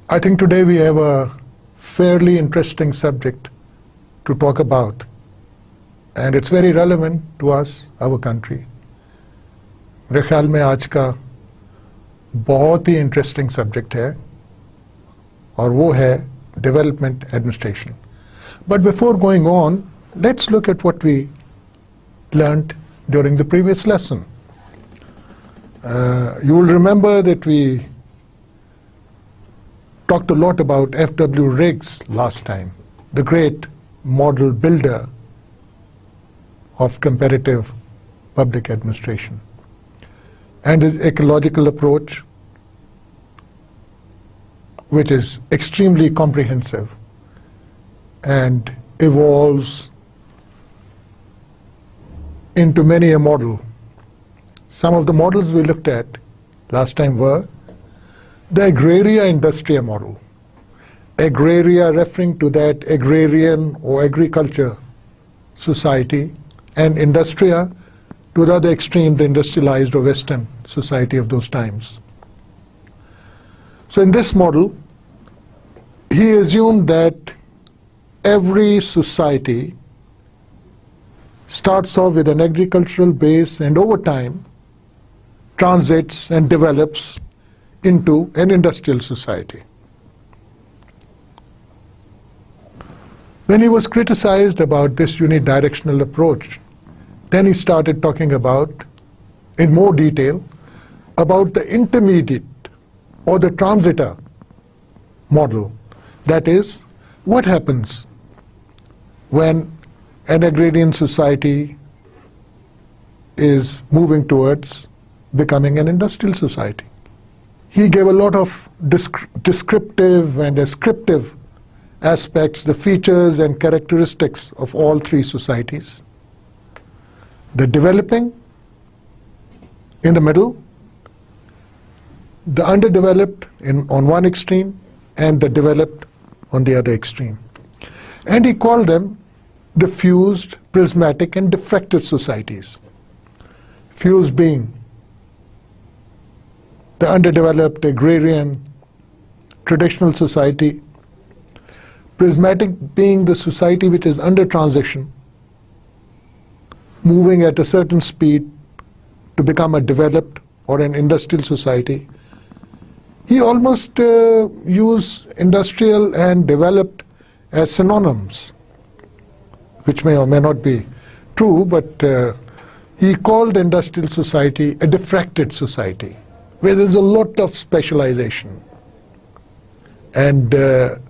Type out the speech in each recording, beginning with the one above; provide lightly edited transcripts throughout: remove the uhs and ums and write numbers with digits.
I think today we have a fairly interesting subject to talk about, and it's very relevant to us, our country. मेरे ख्याल में आज का बहुत ही interesting subject है और वो है development administration. But before going on, let's look at what we learned during the previous lesson. You will remember that we talked a lot about F.W. Riggs last time, the great model builder of comparative public administration, and his ecological approach, which is extremely comprehensive and evolves into many a model. Some of the models we looked at last time were the Agraria Industria model. Agraria referring to that agrarian or agriculture society, and Industria to the other extreme, the industrialized or Western society of those times. So in this model, he assumed that every society starts off with an agricultural base and over time transits and develops into an industrial society. When he was criticized about this unidirectional approach, then he started talking about, in more detail, about the intermediate or the transitor model. That is, what happens when an agrarian society is moving towards becoming an industrial society. He gave a lot of descriptive and ascriptive aspects, the features and characteristics of all three societies. The developing in the middle, the underdeveloped on one extreme, and the developed on the other extreme. And he called them the fused, prismatic, and diffracted societies. Fused being the underdeveloped agrarian traditional society, prismatic being the society which is under transition, moving at a certain speed to become a developed or an industrial society. He almost used industrial and developed as synonyms, which may or may not be true, but he called industrial society a diffracted society, where there's a lot of specialization. And the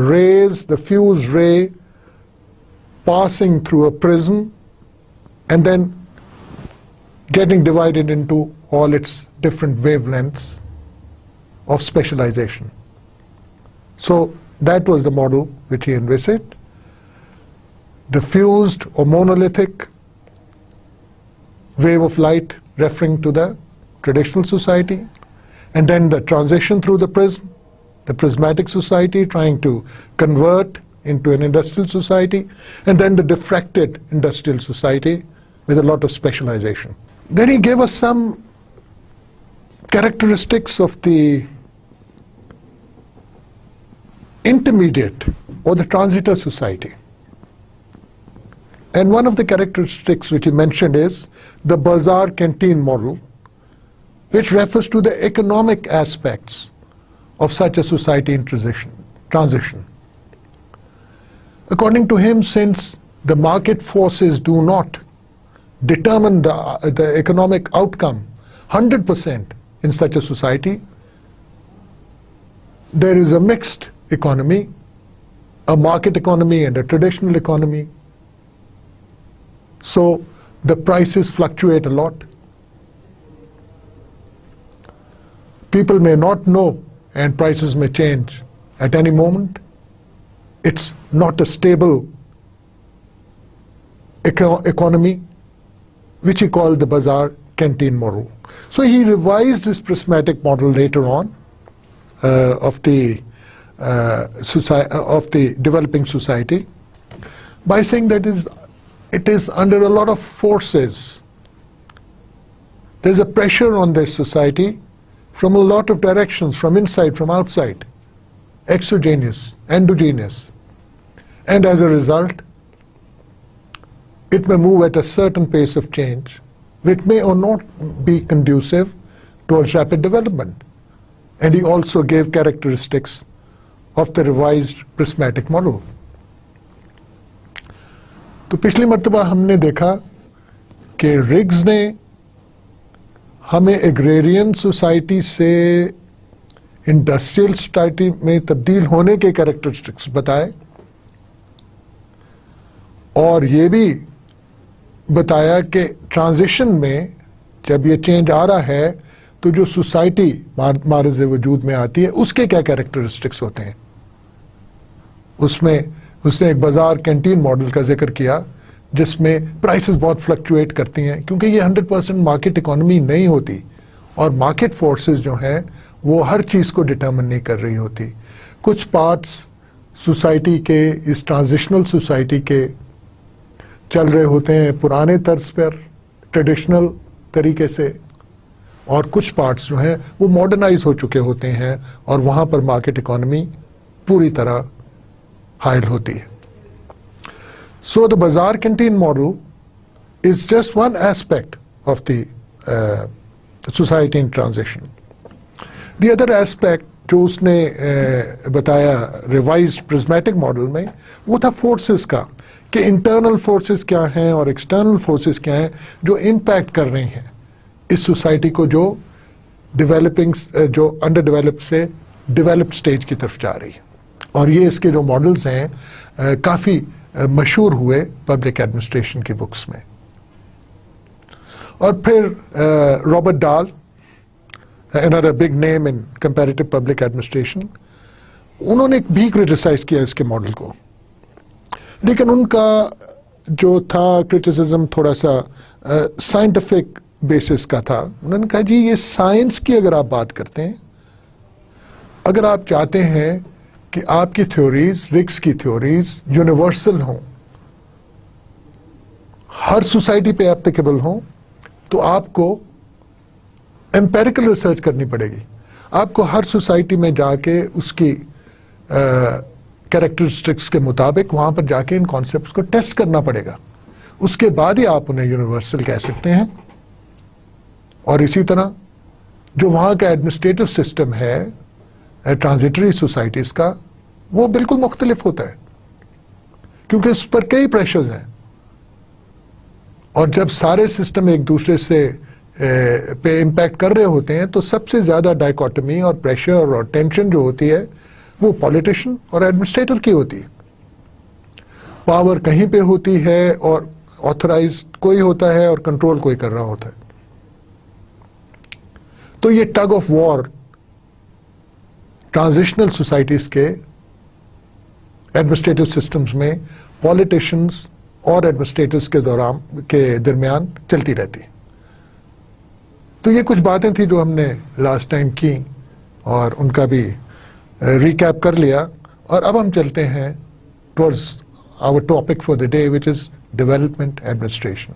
rays, the fused ray passing through a prism and then getting divided into all its different wavelengths of specialization. So that was the model which he envisaged. The fused or monolithic wave of light referring to the traditional society, and then the transition through the prism, the prismatic society trying to convert into an industrial society, and then the diffracted industrial society with a lot of specialization. Then he gave us some characteristics of the intermediate or the transitor society. And one of the characteristics which he mentioned is the bazaar canteen model, which refers to the economic aspects of such a society in transition. According to him, since the market forces do not determine the economic outcome 100% in such a society, there is a mixed economy, a market economy and a traditional economy. So the prices fluctuate a lot. People may not know and prices may change at any moment. It's not a stable economy, which he called the bazaar canteen model. So he revised this prismatic model later on of the developing society by saying that it is under a lot of forces. There's a pressure on this society from a lot of directions, from inside, from outside, exogenous, endogenous. And as a result, it may move at a certain pace of change, which may or not be conducive towards rapid development. And he also gave characteristics of the revised prismatic model. तो पिछली मर्तबा हमने देखा कि rigs ने हमें agrarian society से industrial society में तब्दील होने के कैरेक्टरिस्टिक्स बताए और ये भी बताया कि ट्रांजिशन में जब ये चेंज आ रहा है तो जो सोसाइटी मारज़ वजूद में आती है उसके क्या कैरेक्टरिस्टिक्स होते हैं। उसमें उसने एक बाजार कैंटीन मॉडल का जिक्र किया जिसमें प्राइसेस बहुत फ्लक्चुएट करती हैं क्योंकि ये 100% मार्केट इकोनॉमी नहीं होती और मार्केट फोर्सेस जो हैं वो हर चीज़ को डिटर्मिन नहीं कर रही होती। कुछ पार्ट्स सोसाइटी के, इस ट्रांजिशनल सोसाइटी के चल रहे होते हैं पुराने तर्ज पर, ट्रेडिशनल तरीके से, और कुछ पार्ट्स जो हैं वो मॉडर्नाइज हो चुके होते हैं और वहाँ पर मार्केट इकोनॉमी पूरी तरह हायल होती है। So the bazaar canteen model is just one aspect of the society in transition. The other aspect जो उसने बताया revised prismatic model में वो था forces का, कि internal forces क्या हैं और external forces क्या हैं जो impact कर रही हैं इस society को जो developing, जो underdeveloped से developed stage की तरफ जा रही है। और ये इसके जो मॉडल्स हैं काफ़ी मशहूर हुए पब्लिक एडमिनिस्ट्रेशन की बुक्स में। और फिर रॉबर्ट डाल, another big name in comparative public administration, उन्होंने भी क्रिटिसाइज किया इसके मॉडल को, लेकिन उनका जो था क्रिटिसिज्म थोड़ा सा साइंटिफिक बेसिस का था। उन्होंने कहा जी ये साइंस की अगर आप बात करते हैं, अगर आप चाहते हैं कि आपकी थ्योरीज, रिग्स की थ्योरीज यूनिवर्सल हों, हर सोसाइटी पे एप्लीकेबल हों, तो आपको एम्पेरिकल रिसर्च करनी पड़ेगी। आपको हर सोसाइटी में जाके उसकी कैरेक्टरिस्टिक्स के मुताबिक वहां पर जाके इन कॉन्सेप्ट्स को टेस्ट करना पड़ेगा, उसके बाद ही आप उन्हें यूनिवर्सल कह सकते हैं। और इसी तरह जो वहां का एडमिनिस्ट्रेटिव सिस्टम है ट्रांजिटरी सोसाइटीज का, वो बिल्कुल मुख्तलिफ होता है क्योंकि उस पर कई प्रेशर्स हैं। और जब सारे सिस्टम एक दूसरे से पे इम्पैक्ट कर रहे होते हैं तो सबसे ज्यादा डाइकोटमी और प्रेशर और टेंशन जो होती है वो पॉलिटिशियन और एडमिनिस्ट्रेटर की होती है। पावर कहीं पे होती है और ऑथराइज कोई होता है और कंट्रोल कोई कर रहा होता है। तो ये tug of war transitional societies के एडमिनिस्ट्रेटिव सिस्टम्स में पॉलिटिशियंस और एडमिनिस्ट्रेटर्स के दरमियान चलती रहती है। तो ये कुछ बातें थी जो हमने लास्ट टाइम की और उनका भी रिकैप कर लिया। और अब हम चलते हैं towards our topic for the day, which is development administration.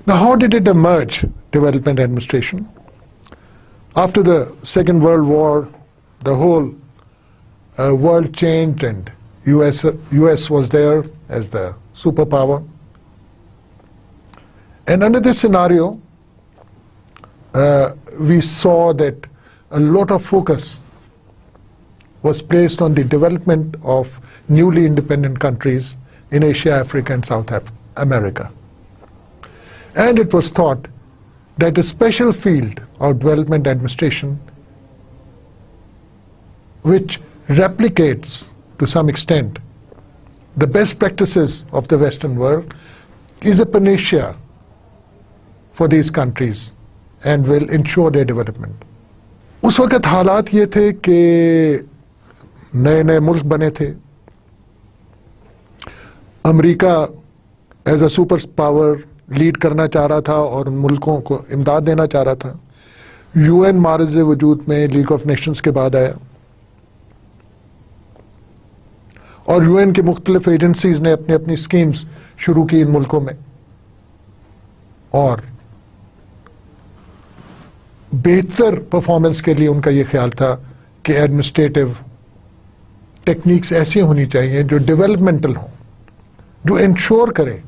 Now how did it emerge, development administration? After the Second World War, the whole world changed and US was there as the superpower. And under this scenario, we saw that a lot of focus was placed on the development of newly independent countries in Asia, Africa, and South America. And it was thought that a special field of development administration, which replicates to some extent the best practices of the Western world, is a panacea for these countries and will ensure their development. उस वक़्त हालात ये थे कि नए नए मुल्क बने थे। America as a super power lead करना चाह रहा था और उन मुल्कों को इमदाद देना चाह रहा था। यूएन मारज़ वजूद में लीग ऑफ नेशंस के बाद आया और यूएन की मुख्तलिफ एजेंसीज ने अपनी अपनी स्कीम्स शुरू की इन मुल्कों में। और बेहतर परफॉर्मेंस के लिए उनका ये ख्याल था कि एडमिनिस्ट्रेटिव टेक्निक्स ऐसी होनी चाहिए जो डेवलपमेंटल हों, जो इंश्योर करें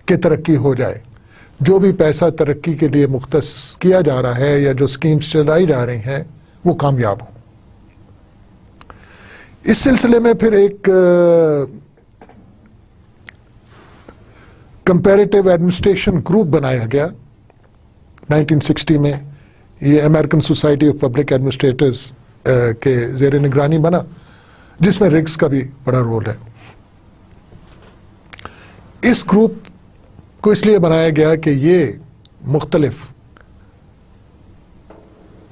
कि तरक्की हो जाए, जो भी पैसा तरक्की के लिए मुख्तस किया जा रहा है या जो स्कीम्स चलाई जा रही हैं वो कामयाब हो। इस सिलसिले में फिर एक कंपैरेटिव एडमिनिस्ट्रेशन ग्रुप बनाया गया 1960 में। ये American society of public administrators के ज़ेर निगरानी बना, जिसमें रिग्स का भी बड़ा रोल है। इस ग्रुप को इसलिए बनाया गया कि ये मुख्तलिफ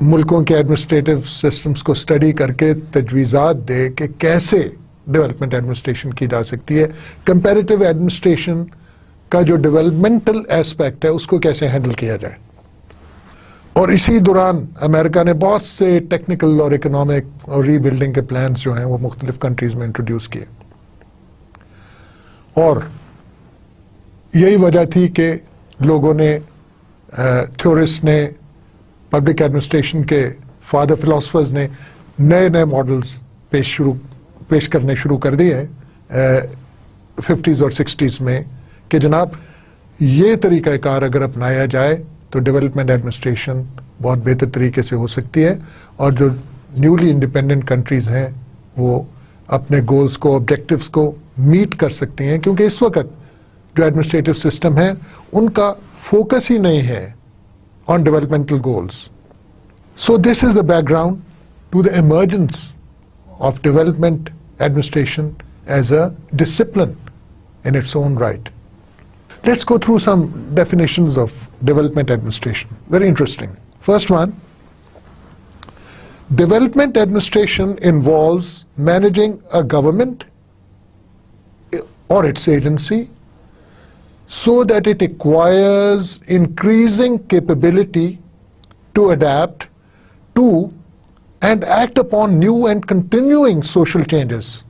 मुल्कों के एडमिनिस्ट्रेटिव सिस्टम्स को स्टडी करके तजवीज़ात दे कि कैसे डेवलपमेंट एडमिनिस्ट्रेशन की जा सकती है, कंपैरेटिव एडमिनिस्ट्रेशन का जो डेवलपमेंटल एस्पेक्ट है उसको कैसे हैंडल किया जाए। और इसी दौरान अमेरिका ने बहुत से टेक्निकल और इकोनॉमिक और रीबिल्डिंग के प्लान्स जो हैं वो मुख्तलिफ कंट्रीज में इंट्रोड्यूस किए। और यही वजह थी कि लोगों ने, थ्योरिस्ट ने, पब्लिक एडमिनिस्ट्रेशन के फादर फिलोसफर्स ने नए नए मॉडल्स पेश करने शुरू कर दिए हैं 50s और 60s में कि जनाब ये तरीक़ाकार अगर अपनाया जाए तो डेवलपमेंट एडमिनिस्ट्रेशन बहुत बेहतर तरीके से हो सकती है और जो न्यूली इंडिपेंडेंट कंट्रीज़ हैं वो अपने गोल्स को, ऑब्जेक्टिव्स को मीट कर सकती हैं, क्योंकि इस वक्त जो एडमिनिस्ट्रेटिव सिस्टम है उनका फोकस ही नहीं है on developmental goals. So this is the background to the emergence of development administration as a discipline in its own right. Let's go through some definitions of development administration. Very interesting. First one, development administration involves managing a government or its agency so that it acquires increasing capability to adapt to and act upon new and continuing social changes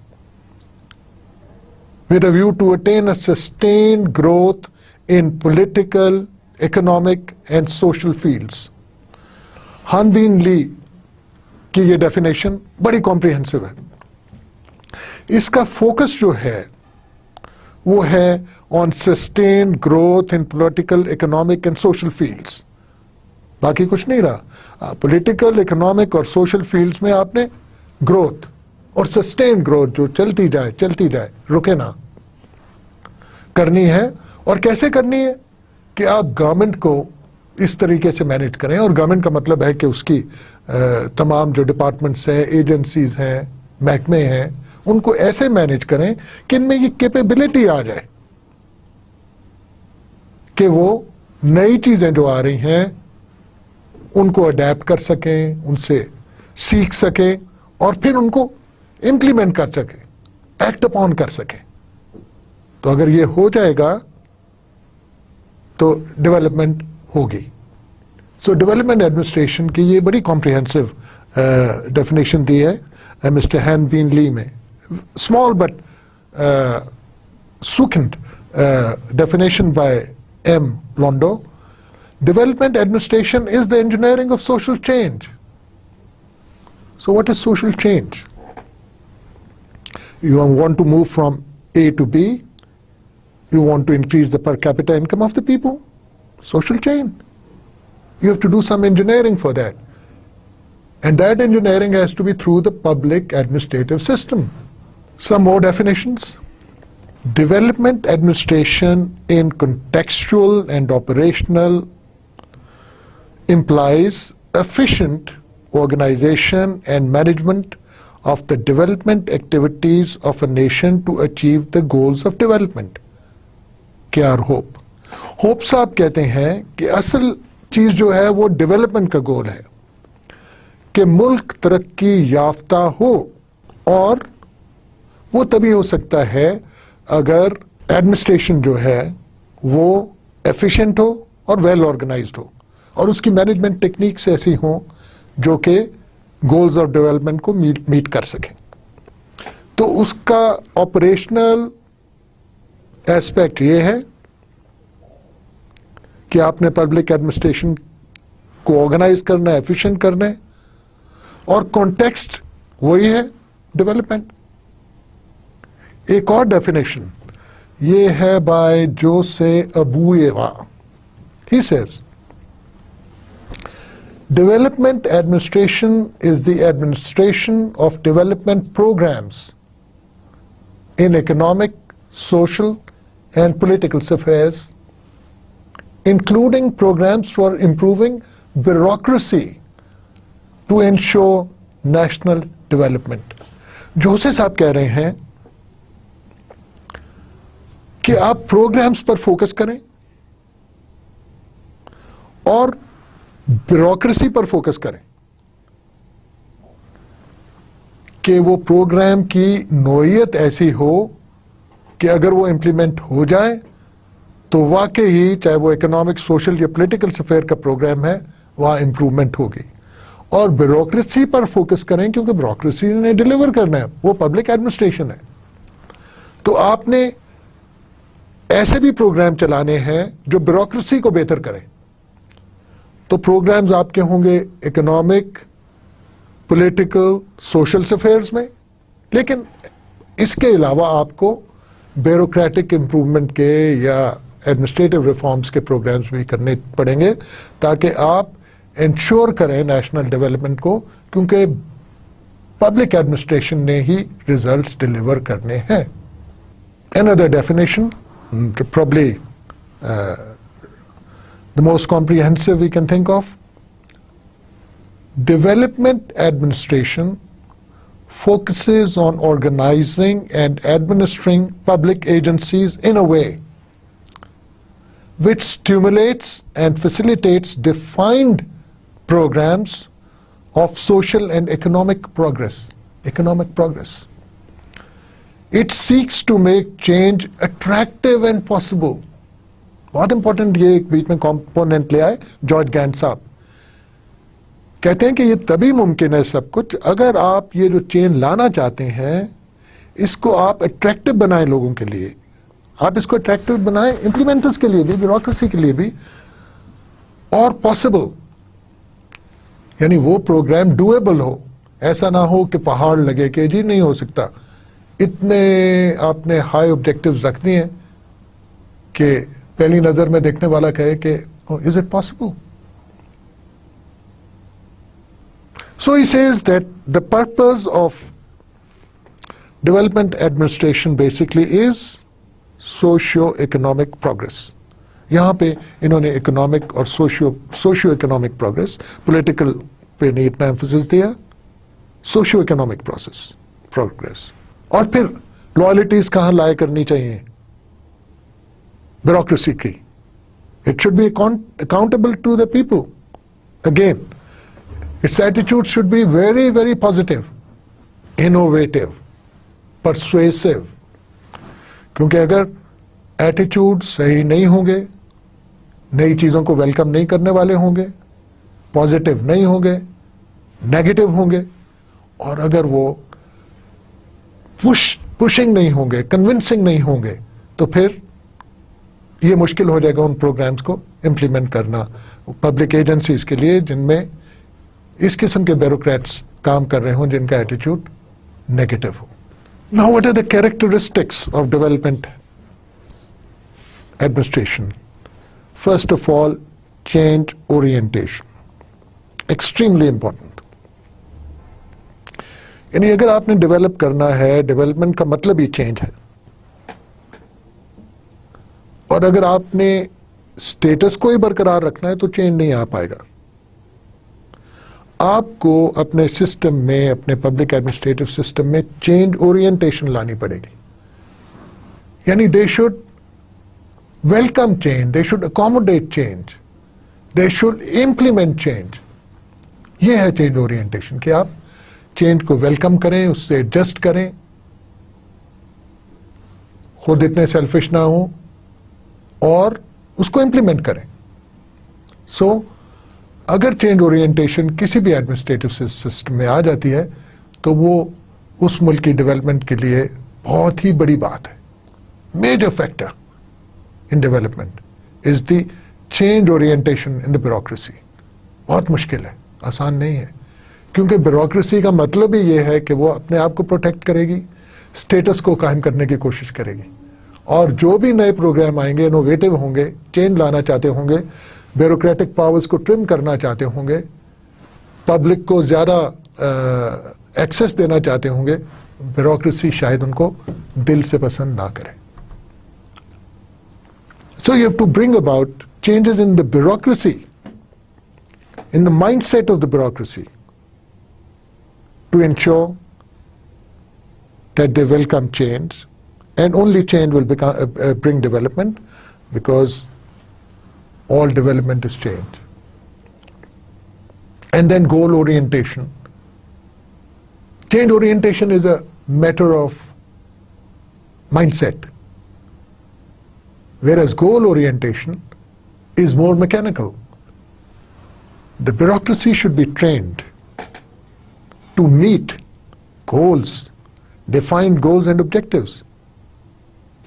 with a view to attain a sustained growth in political, economic and social fields. Han Bien Lee की ये definition बड़ी comprehensive है। इसका focus जो है वो है on sustained growth in political, economic and social fields. बाकी कुछ नहीं रहा। पॉलिटिकल, इकोनॉमिक और सोशल फील्ड्स में आपने ग्रोथ और सस्टेन ग्रोथ जो चलती जाए, रुके ना, करनी है। और कैसे करनी है कि आप गवर्नमेंट को इस तरीके से मैनेज करें, और गवर्नमेंट का मतलब है कि उसकी तमाम जो डिपार्टमेंट्स हैं, एजेंसीज हैं, महकमे हैं, उनको ऐसे मैनेज करें कि इनमें ये कैपेबिलिटी आ जाए कि वो नई चीजें जो आ रही हैं उनको अडेप्ट कर सकें, उनसे सीख सकें और फिर उनको इम्प्लीमेंट कर सकें, एक्ट अपॉन कर सकें। तो अगर ये हो जाएगा तो डेवलपमेंट होगी। सो डेवलपमेंट एडमिनिस्ट्रेशन की ये बड़ी कॉम्प्रिहेंसिव डेफिनेशन दी है मिस्टर हैन बीन ली में। Small but succinct definition by M. Londo. Development administration is the engineering of social change. So what is social change? You want to move from A to B. You want to increase the per capita income of the people. Social change. You have to do some engineering for that. And that engineering has to be through the public administrative system. Some more definitions. Development administration in contextual and operational implies efficient organization and management of the development activities of a nation to achieve the goals of development. क्या hope? Hope साहब कहते हैं कि असल चीज जो है वो डेवलपमेंट का गोल है कि मुल्क तरक्की याफ्ता हो, और वो तभी हो सकता है अगर एडमिनिस्ट्रेशन जो है वो एफिशिएंट हो और वेल ऑर्गेनाइज्ड हो और उसकी मैनेजमेंट टेक्निक्स ऐसी हों जो कि गोल्स ऑफ डेवलपमेंट को मीट कर सकें। तो उसका ऑपरेशनल एस्पेक्ट ये है कि आपने पब्लिक एडमिनिस्ट्रेशन उसको ऑर्गेनाइज करना है, एफिशिएंट करना है, और कॉन्टेक्स्ट वही है डेवलपमेंट। एक और डेफिनेशन ये है by Jose Abueva. He says development administration is the administration of development programs in economic, social and political affairs, including programs for improving bureaucracy to ensure national development. जोसे साहब कह रहे हैं कि आप प्रोग्राम्स पर फोकस करें और ब्यूरोक्रेसी पर फोकस करें कि वो प्रोग्राम की नोयत ऐसी हो कि अगर वो इंप्लीमेंट हो जाए तो वाकई ही, चाहे वो इकोनॉमिक, सोशल या पॉलिटिकल अफेयर का प्रोग्राम है, वहां इंप्रूवमेंट होगी। और ब्यूरोक्रेसी पर फोकस करें क्योंकि ब्यूरोक्रेसी ने डिलीवर करना है, वो पब्लिक एडमिनिस्ट्रेशन है। तो आपने ऐसे भी प्रोग्राम चलाने हैं जो ब्यूरोक्रेसी को बेहतर करें। तो प्रोग्राम्स आपके होंगे इकोनॉमिक, पॉलिटिकल, सोशल अफेयर्स में, लेकिन इसके अलावा आपको ब्यूरोक्रेटिक इंप्रूवमेंट के या एडमिनिस्ट्रेटिव रिफॉर्म्स के प्रोग्राम्स भी करने पड़ेंगे ताकि आप इंश्योर करें नेशनल डेवलपमेंट को, क्योंकि पब्लिक एडमिनिस्ट्रेशन ने ही रिजल्ट्स डिलीवर करने हैं। Another definition, probably the most comprehensive we can think of, development administration focuses on organizing and administering public agencies in a way which stimulates and facilitates defined programs of social and economic progress. It seeks to make change attractive and possible. बहुत important ये एक बीच में component ले आए George Gantt साहब। कहते हैं कि ये तभी मुमकिन है सब कुछ अगर आप ये जो चेंज लाना चाहते हैं इसको आप अट्रैक्टिव बनाएं लोगों के लिए, आप इसको अट्रैक्टिव बनाएं इंप्लीमेंटर्स के लिए भी, ब्यूरोक्रेसी के लिए भी, और पॉसिबल, यानी वो प्रोग्राम डुएबल हो। ऐसा ना हो कि पहाड़ लगे कि जी नहीं हो सकता, इतने आपने हाई ऑब्जेक्टिव्स रख दिए कि पहली नजर में देखने वाला कहे कि is it possible. So he says that the purpose of development administration basically is socio-economic progress. यहाँ पे इन्होंने इकोनॉमिक और सोशियो इकोनॉमिक प्रोग्रेस, पॉलिटिकल पे नहीं इतना एम्फोसिस दिया, सोशियो इकोनॉमिक प्रोग्रेस। और फिर लॉयल्टीज कहाँ लाए करनी चाहिए ब्यूरोक्रेसी की। It should be accountable to the people. Again its attitude should be very, very positive, innovative, persuasive. क्योंकि अगर एटीट्यूड सही नहीं होंगे, नई चीजों को वेलकम नहीं करने वाले होंगे, पॉजिटिव नहीं होंगे, नेगेटिव होंगे, और अगर वो पुशिंग नहीं होंगे, कन्विंसिंग नहीं होंगे, तो फिर ये मुश्किल हो जाएगा उन प्रोग्राम्स को इम्प्लीमेंट करना पब्लिक एजेंसीज के लिए जिनमें इस किस्म के ब्यूरोक्रेट्स काम कर रहे हों जिनका एटीट्यूड नेगेटिव हो। Now what are the characteristics of development administration? First of all, change orientation, extremely important. यानी अगर आपने डेवलप करना है, डेवलपमेंट का मतलब ही चेंज है, और अगर आपने स्टेटस को ही बरकरार रखना है तो चेंज नहीं आ पाएगा। आपको अपने सिस्टम में, अपने पब्लिक एडमिनिस्ट्रेटिव सिस्टम में चेंज ओरिएंटेशन लानी पड़ेगी। यानी they should welcome change, they should accommodate change, they should implement change. ये है चेंज ओरिएंटेशन कि आप चेंज को वेलकम करें, उससे एडजस्ट करें, खुद इतने सेल्फिश ना हो और उसको इंप्लीमेंट करें। सो अगर चेंज ओरिएंटेशन किसी भी एडमिनिस्ट्रेटिव सिस्टम में आ जाती है तो वो उस मुल्क की डेवलपमेंट के लिए बहुत ही बड़ी बात है। Major factor in development is the change orientation in the bureaucracy. बहुत मुश्किल है, आसान नहीं है, क्योंकि ब्यूरोक्रेसी का मतलब ही ये है कि वो अपने आप को प्रोटेक्ट करेगी, स्टेटस को कायम करने की कोशिश करेगी, और जो भी नए प्रोग्राम आएंगे इनोवेटिव होंगे, चेंज लाना चाहते होंगे, ब्यूरोक्रेटिक पावर्स को ट्रिम करना चाहते होंगे, पब्लिक को ज़्यादा एक्सेस देना चाहते होंगे, ब्यूरोक्रेसी शायद उनको दिल से पसंद ना करे. So you have to bring about changes in the bureaucracy, in the mindset of the bureaucracy, to ensure that they welcome change, and only change will bring development, because all development is change. And then goal orientation. Change orientation is a matter of mindset, whereas goal orientation is more mechanical. The bureaucracy should be trained to meet goals, defined goals and objectives.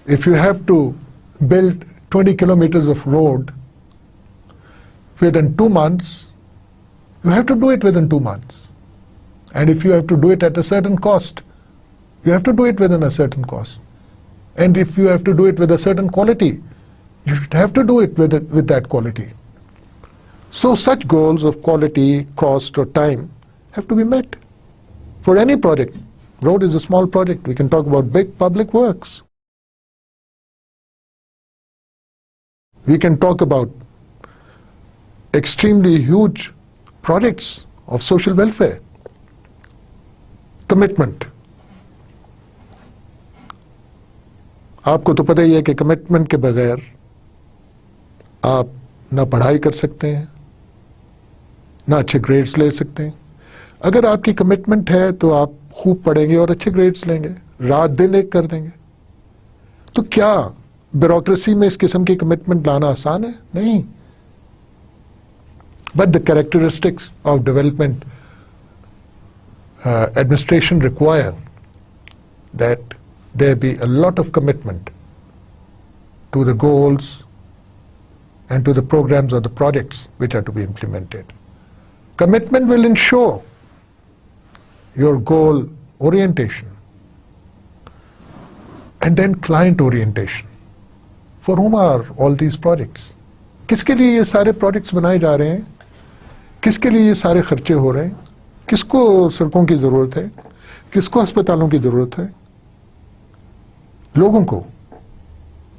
If you have to build 20 kilometers of road within 2 months, you have to do it within 2 months. And if you have to do it at a certain cost, you have to do it within a certain cost. And if you have to do it with a certain quality, you should have to do it with that quality. So such goals of quality, cost or time have to be met for any project. Road is a small project. We can talk about big public works. We can talk about extremely huge projects of social welfare. Commitment. आपको तो पता ही है कि commitment के बगैर आप ना पढ़ाई कर सकते हैं, ना अच्छे ग्रेड्स ले सकते हैं. अगर आपकी कमिटमेंट है तो आप खूब पढ़ेंगे और अच्छे ग्रेड्स लेंगे, रात दिन एक कर देंगे. तो क्या ब्यूरोक्रेसी में इस किस्म की कमिटमेंट लाना आसान है? नहीं. But the characteristics of development administration require that there be a lot of commitment to the goals and to the programs or the projects which are to be implemented. Commitment will ensure your goal orientation, and then client orientation. For whom are all these projects? किसके लिए ये सारे projects बनाए जा रहे हैं? किसके लिए ये सारे खर्चे हो रहे हैं? किसको सड़कों की जरूरत है? किसको अस्पतालों की जरूरत है? लोगों को.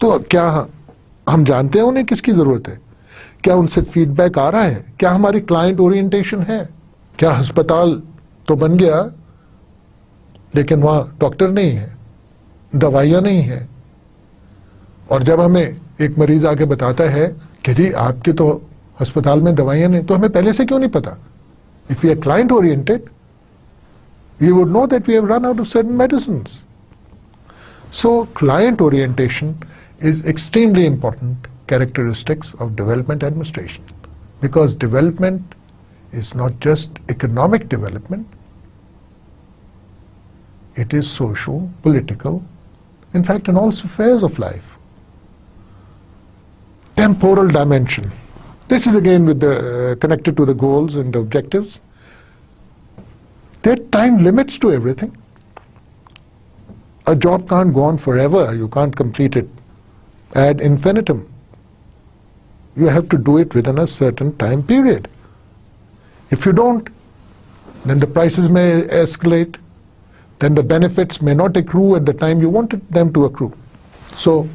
तो क्या हम जानते हैं उन्हें किसकी जरूरत है? क्या उनसे फीडबैक आ रहा है? क्या हमारी क्लाइंट ओरिएंटेशन है? क्या अस्पताल तो बन गया लेकिन वहां डॉक्टर नहीं है, दवाइयां नहीं है, और जब हमें एक मरीज आके बताता है कि जी आपके तो अस्पताल में दवाइयां नहीं, तो हमें पहले से क्यों नहीं पता? If we are client oriented, we would know that we have run out of certain medicines. So client orientation is extremely important characteristics of development administration, because development is not just economic development, it is social, political, in fact in all spheres of life. Temporal dimension. This is again with the connected to the goals and the objectives. There are time limits to everything. A job can't go on forever. You can't complete it ad infinitum. You have to do it within a certain time period. If you don't, then the prices may escalate, then the benefits may not accrue at the time you wanted them to accrue. So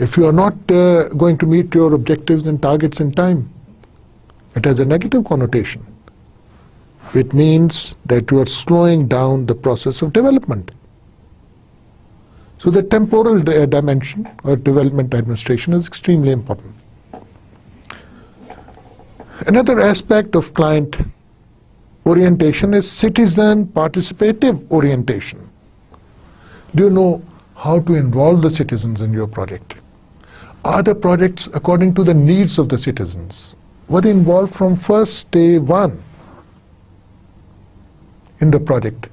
if you are not going to meet your objectives and targets in time, it has a negative connotation. It means that you are slowing down the process of development. So the temporal dimension of development administration is extremely important. Another aspect of client orientation is citizen participative orientation. Do you know how to involve the citizens in your project? Are the projects according to the needs of the citizens? Were they involved from first day one in the project?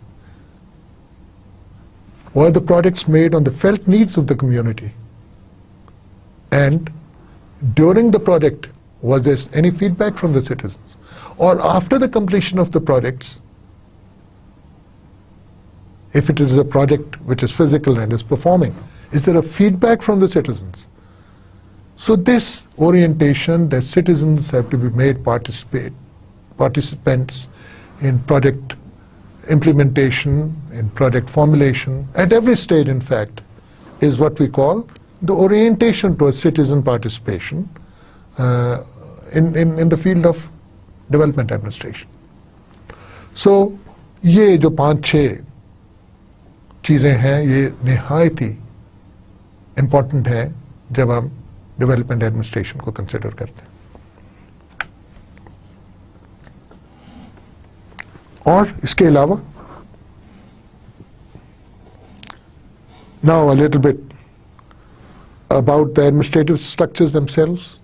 Were the projects made on the felt needs of the community? And during the project, Was there any feedback from the citizens? Or after the completion of the projects, if it is a project which is physical and is performing, is there a feedback from the citizens? So this orientation that citizens have to be made participants in project implementation, in project formulation, at every stage in fact, is what we call the orientation towards citizen participation in the field of development administration. So ये जो 5-6 चीज़ें हैं, ये निहायत ही important है जब हम development administration को कंसिडर करते हैं. और इसके अलावा now a little bit about the administrative structures themselves.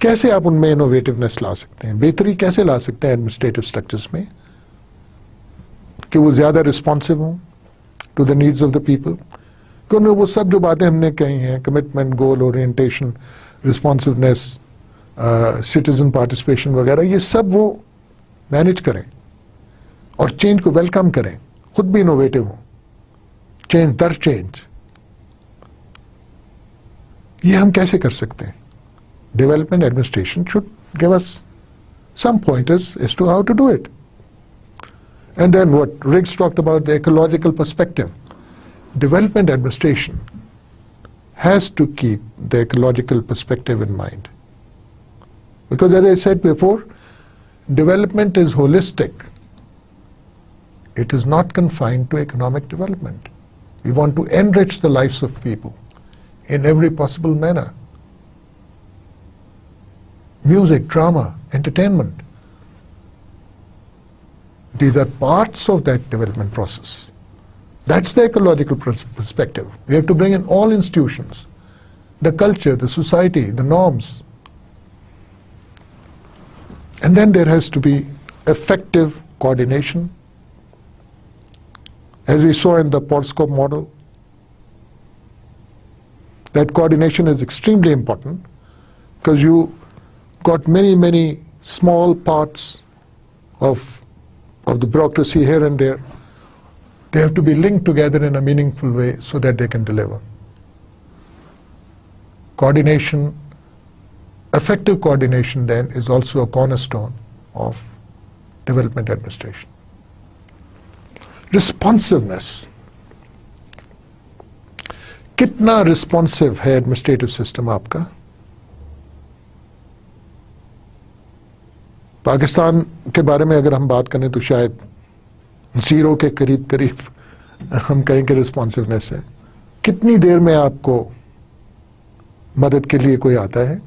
कैसे आप उनमें इनोवेटिवनेस ला सकते हैं, बेहतरी कैसे ला सकते हैं एडमिनिस्ट्रेटिव स्ट्रक्चर्स में कि वो ज़्यादा रिस्पॉन्सिव हों to the needs of the people. क्योंकि वो सब जो बातें हमने कही हैं, commitment, goal orientation, responsiveness, citizen participation वगैरह, ये सब वो मैनेज करें और चेंज को वेलकम करें, खुद भी इनोवेटिव हों, चेंज दर चेंज. ये हम कैसे कर सकते हैं? Development administration should give us some pointers as to how to do it. And then what Riggs talked about, the ecological perspective. Development administration has to keep the ecological perspective in mind. Because as I said before, development is holistic. It is not confined to economic development. We want to enrich the lives of people in every possible manner. Music, drama, entertainment. These are parts of that development process. That's the ecological perspective. We have to bring in all institutions, the culture, the society, the norms. And then there has to be effective coordination. As we saw in the Podscope model, that coordination is extremely important because you got many small parts of the bureaucracy here and there. They have to be linked together in a meaningful way so that they can deliver. Coordination, effective coordination then is also a cornerstone of development administration. Responsiveness. कितना responsive है administrative system आपका? पाकिस्तान के बारे में अगर हम बात करें तो शायद 0 के करीब हम कहें कि रिस्पॉन्सिवनेस है. कितनी देर में आपको मदद के लिए कोई आता है?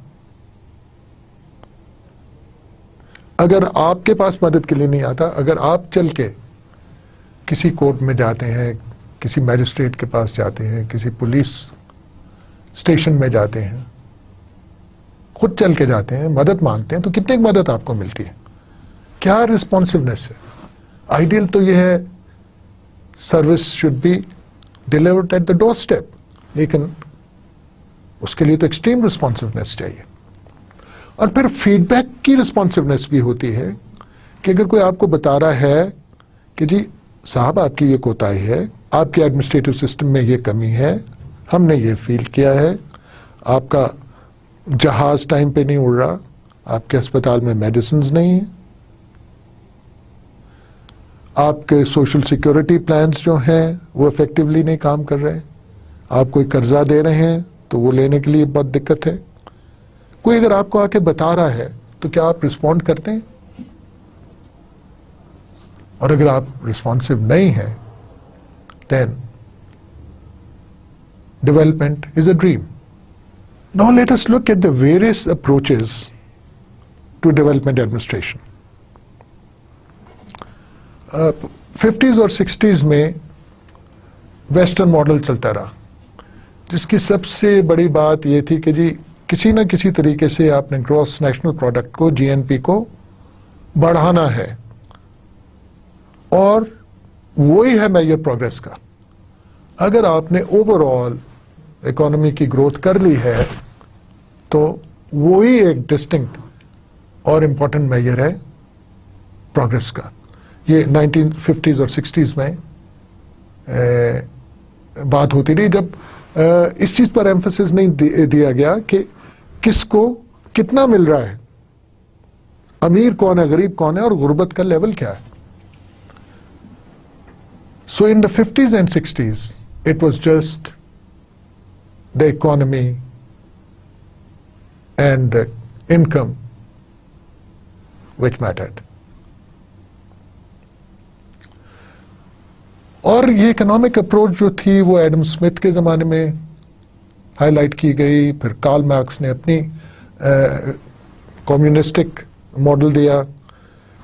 अगर आपके पास मदद के लिए नहीं आता, अगर आप चल के किसी कोर्ट में जाते हैं, किसी मैजिस्ट्रेट के पास जाते हैं, किसी पुलिस स्टेशन में जाते हैं, खुद चल के जाते हैं, मदद मांगते हैं, तो कितनी मदद आपको मिलती है? क्या रिस्पॉन्सिवनेस है? आइडियल तो यह है service should be delivered at the door step, लेकिन उसके लिए तो एक्सट्रीम रिस्पॉन्सिवनेस चाहिए. और फिर फीडबैक की रिस्पॉन्सिवनेस भी होती है कि अगर कोई आपको बता रहा है कि जी साहब आपकी ये कोताही है, आपके एडमिनिस्ट्रेटिव सिस्टम में ये कमी है, हमने ये फील किया है, आपका जहाज टाइम पे नहीं उड़ रहा, आपके अस्पताल में मेडिसिन्स नहीं है, आपके सोशल सिक्योरिटी प्लान्स जो हैं वो इफेक्टिवली नहीं काम कर रहे, आप कोई कर्जा दे रहे हैं तो वो लेने के लिए बहुत दिक्कत है. कोई अगर आपको आके बता रहा है तो क्या आप रिस्पॉन्ड करते हैं? और अगर आप रिस्पॉन्सिव नहीं हैं, then development is a dream. Now let us look at the various approaches to development administration. 50s और 60s में वेस्टर्न मॉडल चलता रहा, जिसकी सबसे बड़ी बात ये थी कि जी किसी न किसी तरीके से आपने ग्रॉस नेशनल प्रोडक्ट को, जीएनपी को बढ़ाना है, और वही है मेजर प्रोग्रेस का. अगर आपने ओवरऑल इकोनॉमी की ग्रोथ कर ली है तो वही एक डिस्टिंक्ट और इम्पोर्टेंट मेजर है प्रोग्रेस का। ये 1950s और 60s में बात होती रही, जब इस चीज पर एम्फेसिस नहीं दिया गया कि किसको कितना मिल रहा है, अमीर कौन है, गरीब कौन है और गुर्बत का लेवल क्या है। So in the 50s and 60s, it was just the economy and the income which mattered. और ये इकोनॉमिक अप्रोच जो थी वो एडम स्मिथ के ज़माने में हाईलाइट की गई, फिर कार्ल मार्क्स ने अपनी कम्युनिस्टिक मॉडल दिया,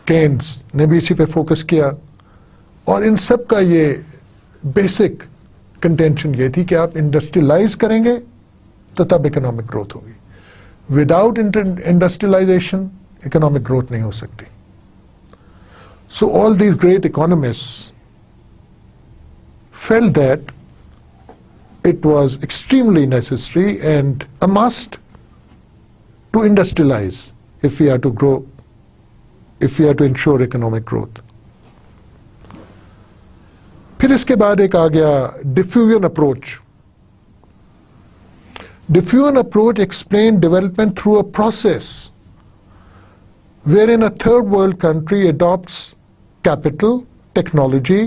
केन्स ने भी इसी पे फोकस किया। और इन सब का ये बेसिक कंटेंशन ये थी कि आप इंडस्ट्रियलाइज करेंगे तो तब इकोनॉमिक ग्रोथ होगी, विदाउट इंडस्ट्रियलाइजेशन इकोनॉमिक ग्रोथ नहीं हो सकती। So all these great economists felt that it was extremely necessary and a must to industrialize if we are to grow, if we are to ensure economic growth. फिर इसके बाद एक आ गया diffusion approach. Diffusion approach explained development through a process wherein a third world country adopts capital, technology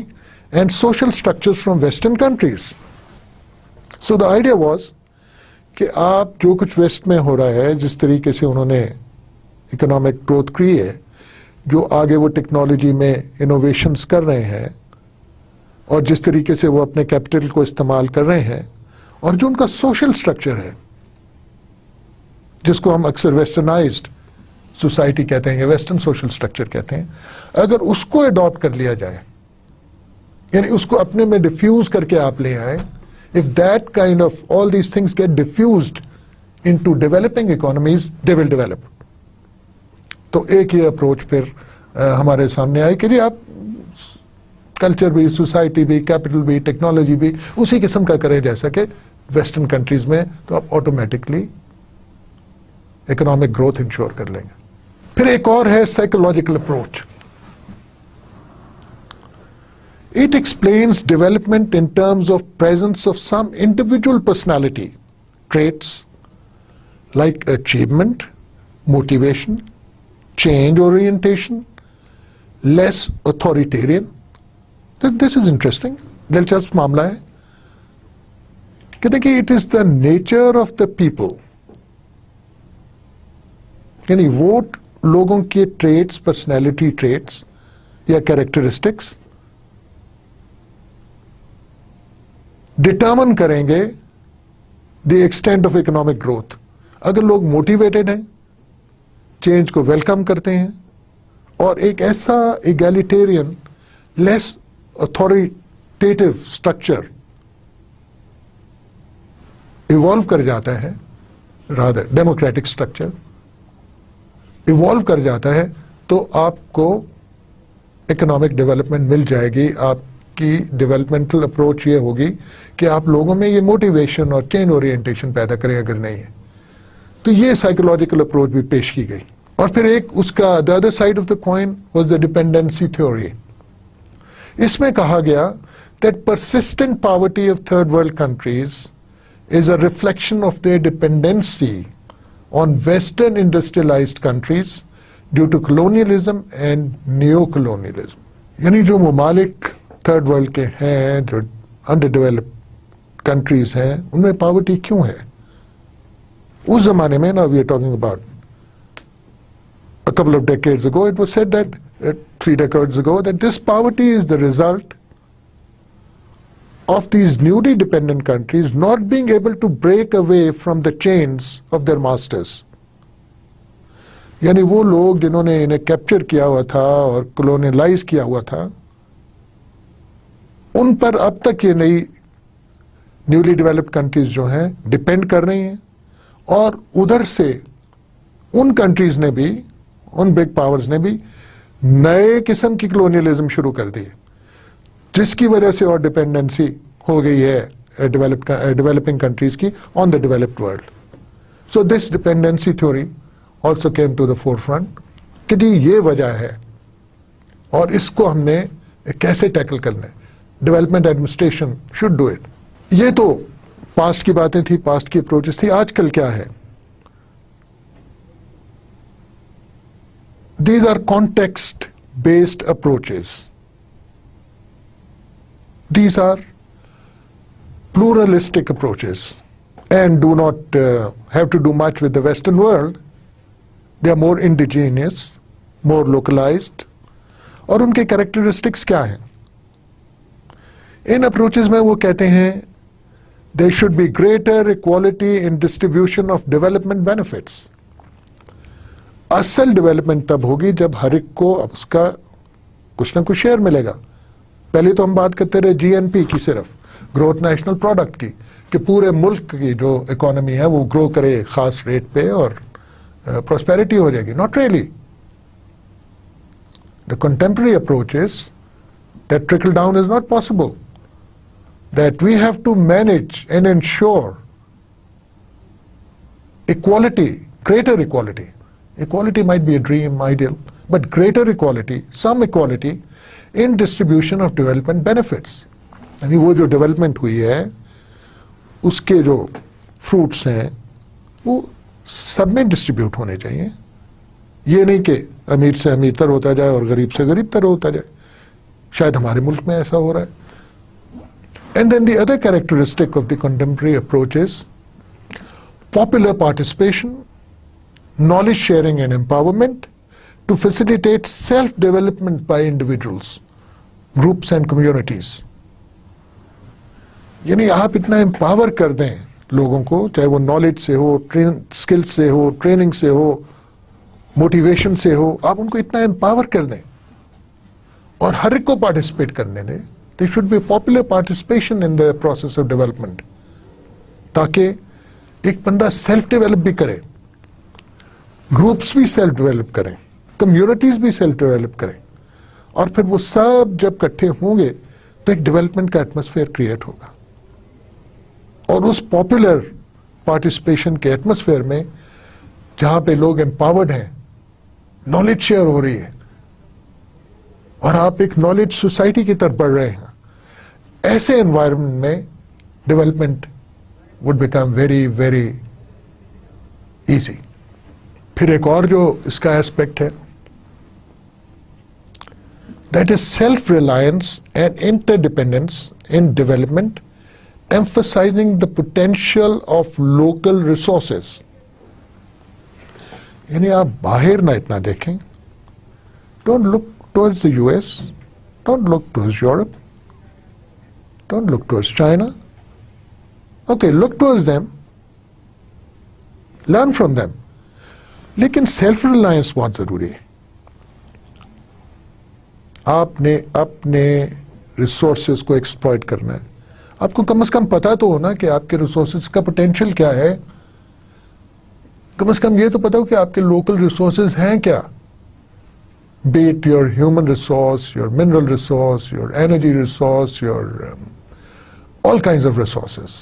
and social structures from Western countries. So the idea was कि आप जो कुछ waste में हो रहा है, जिस तरीके से उन्होंने इकोनॉमिक ग्रोथ की है, जो आगे वो टेक्नोलॉजी में इनोवेशंस कर रहे हैं और जिस तरीके से वो अपने कैपिटल को इस्तेमाल कर रहे हैं, और जो उनका सोशल स्ट्रक्चर है जिसको हम अक्सर वेस्टर्नाइज्ड सोसाइटी कहते हैं या वेस्टर्न सोशल स्ट्रक्चर कहते हैं, अगर उसको अडॉप्ट कर लिया जाए, यानी उसको अपने में डिफ्यूज करके आप ले आए, if that kind of all these things get diffused into developing economies, they will develop. तो एक ये अप्रोच फिर हमारे सामने आई कि आप कल्चर भी, सोसाइटी भी, कैपिटल भी, टेक्नोलॉजी भी उसी किस्म का करें जैसा कि वेस्टर्न कंट्रीज में, तो आप ऑटोमेटिकली इकोनॉमिक ग्रोथ इंश्योर कर लेंगे। फिर एक और है psychological approach. It explains development in terms of presence of some individual personality traits like achievement, motivation, change orientation, less authoritarian. This is interesting. दिलचस्प मामला है कि देखिए, it is the nature of the people, यानी वो लोगों के traits, personality traits या characteristics डिटर्मिन करेंगे the extent of economic growth. अगर लोग मोटिवेटेड हैं, चेंज को वेलकम करते हैं और एक ऐसा egalitarian, less authoritative structure evolve कर जाता है, रादर डेमोक्रेटिक स्ट्रक्चर इवॉल्व कर जाता है, तो आपको इकोनॉमिक डेवलपमेंट मिल जाएगी। आपकी डेवलपमेंटल अप्रोच ये होगी कि आप लोगों में ये मोटिवेशन और चेंज ओरिएंटेशन पैदा करें। अगर नहीं है तो ये साइकोलॉजिकल अप्रोच भी पेश की गई। और फिर एक उसका the other side of the coin was the dependency theory. इसमें कहा गया that persistent poverty of third world countries is a reflection of their dependency on western industrialised countries due to colonialism and neo colonialism. यानी जो ममालिक third world के हैं, जो under developed countries हैं, उनमें पॉवर्टी क्यों है? उस जमाने में, ना we are talking about a couple of decades ago, it was said that 3 decades ago that this poverty is the result of these newly dependent countries not being able to break away from the chains of their masters. यानी वो लोग जिन्होंने इन्हें capture किया हुआ था और कॉलोनियलाइज किया हुआ था, उन पर अब तक ये नई न्यूली डेवलप्ड कंट्रीज जो हैं डिपेंड कर रही हैं, और उधर से उन कंट्रीज ने भी, उन बिग पावर्स ने भी नए किस्म की कॉलोनियलिज्म शुरू कर दी, जिसकी वजह से और डिपेंडेंसी हो गई है डेवलपिंग कंट्रीज की on the developed world. So this dependency theory also came to the forefront कि जी ये वजह है और इसको हमने कैसे टैकल करना है. Development administration should do it. ये तो पास्ट की बातें थी, पास्ट की अप्रोचेस थी. आजकल क्या है? These are context based approaches. These are pluralistic approaches and do not have to do much with the Western world. They are more indigenous, more localized. और उनके characteristics क्या हैं? इन approaches में वो कहते हैं there should be greater equality in distribution of development benefits. असल development तब होगी जब हर एक को उसका कुछ ना कुछ शेयर मिलेगा. पहले तो हम बात करते रहे जीएनपी की, सिर्फ ग्रोथ नेशनल प्रोडक्ट की, कि पूरे मुल्क की जो इकोनॉमी है वो ग्रो करे खास रेट पे और प्रॉस्पेरिटी हो जाएगी. Not really. The contemporary approach is that trickle down is not possible, that we have to manage and ensure equality, greater equality. Equality might be a dream, ideal, but greater equality, some equality in distribution of development benefits. यानी वो जो development हुई है उसके जो fruits हैं वो सब में डिस्ट्रीब्यूट होने चाहिए. ये नहीं कि अमीर से अमीरतर होता जाए और गरीब से गरीबतर होता जाए. शायद हमारे मुल्क में ऐसा हो रहा है. And then the other characteristic of the contemporary approach is popular participation, knowledge sharing and empowerment to facilitate self-development by individuals, groups and communities. यानी आप इतना एम्पावर कर दें लोगों को, चाहे वो नॉलेज से हो, स्किल्स से हो, ट्रेनिंग से हो, मोटिवेशन से हो, आप उनको इतना एम्पावर कर दें और हर एक को पार्टिसिपेट करने दें. There should be popular participation in the process of development, ताकि एक बंदा सेल्फ डेवलप भी करे, ग्रुप्स भी सेल्फ डेवलप करें, कम्युनिटीज भी सेल्फ डेवलप करें, और फिर वो सब जब इकट्ठे होंगे तो एक डेवलपमेंट का एटमॉस्फेयर क्रिएट होगा. और उस पॉपुलर पार्टिसिपेशन के एटमॉस्फेयर में जहां पे लोग एम्पावर्ड हैं, नॉलेज शेयर हो रही है और आप एक नॉलेज सोसाइटी की तरफ बढ़ रहे हैं, ऐसे एनवायरनमेंट में development would become very very easy. फिर एक और जो इसका एस्पेक्ट है, that is self reliance and interdependence in development, emphasising the potential of local resources. यानी आप बाहर ना इतना देखें. Don't look towards the US, don't look towards Europe, don't look towards China. Okay, look towards them, learn from them, लेकिन self reliance बहुत जरूरी है. आपने अपने रिसोर्सेज को एक्सप्लॉइट करना है. आपको कम से कम पता तो हो ना कि आपके रिसोर्सेज का पोटेंशियल क्या है. कम से कम ये तो पता हो कि आपके लोकल रिसोर्सेज हैं क्या. B it your human resource, your mineral resource, your energy resource, your all kinds of resources.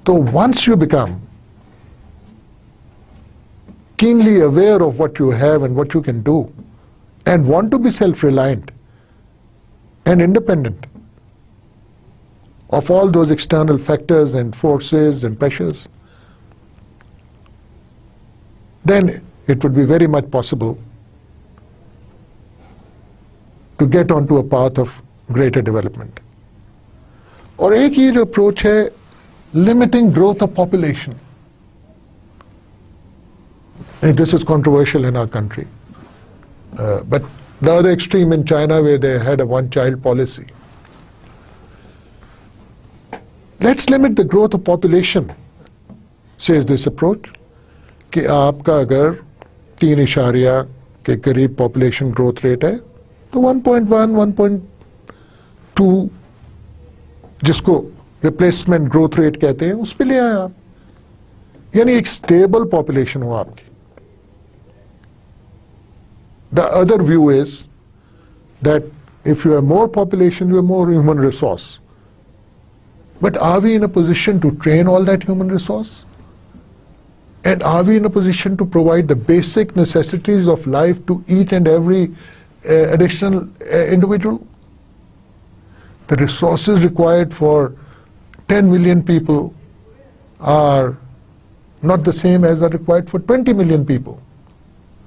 So once you become keenly aware of what you have and what you can do and want to be self-reliant and independent of all those external factors and forces and pressures, then it would be very much possible to get onto a path of greater development. और एक ये जो approach है, limiting growth of population. And this is controversial in our country. But the other extreme in China, where they had a one-child policy. Let's limit the growth of population, says this approach, कि आपका अगर 3 इशारिया के करीब population growth rate है तो 1.1, 1.2 जिसको replacement growth rate कहते हैं उस पे ले आए आप. यानी एक स्टेबल पॉपुलेशन हो आपकी. The other view is that if you have more population, you have more human resource. But are we in a position to train all that human resource? And are we in a position to provide the basic necessities of life to each and every additional individual? The resources required for 10 million people are not the same as are required for 20 million people.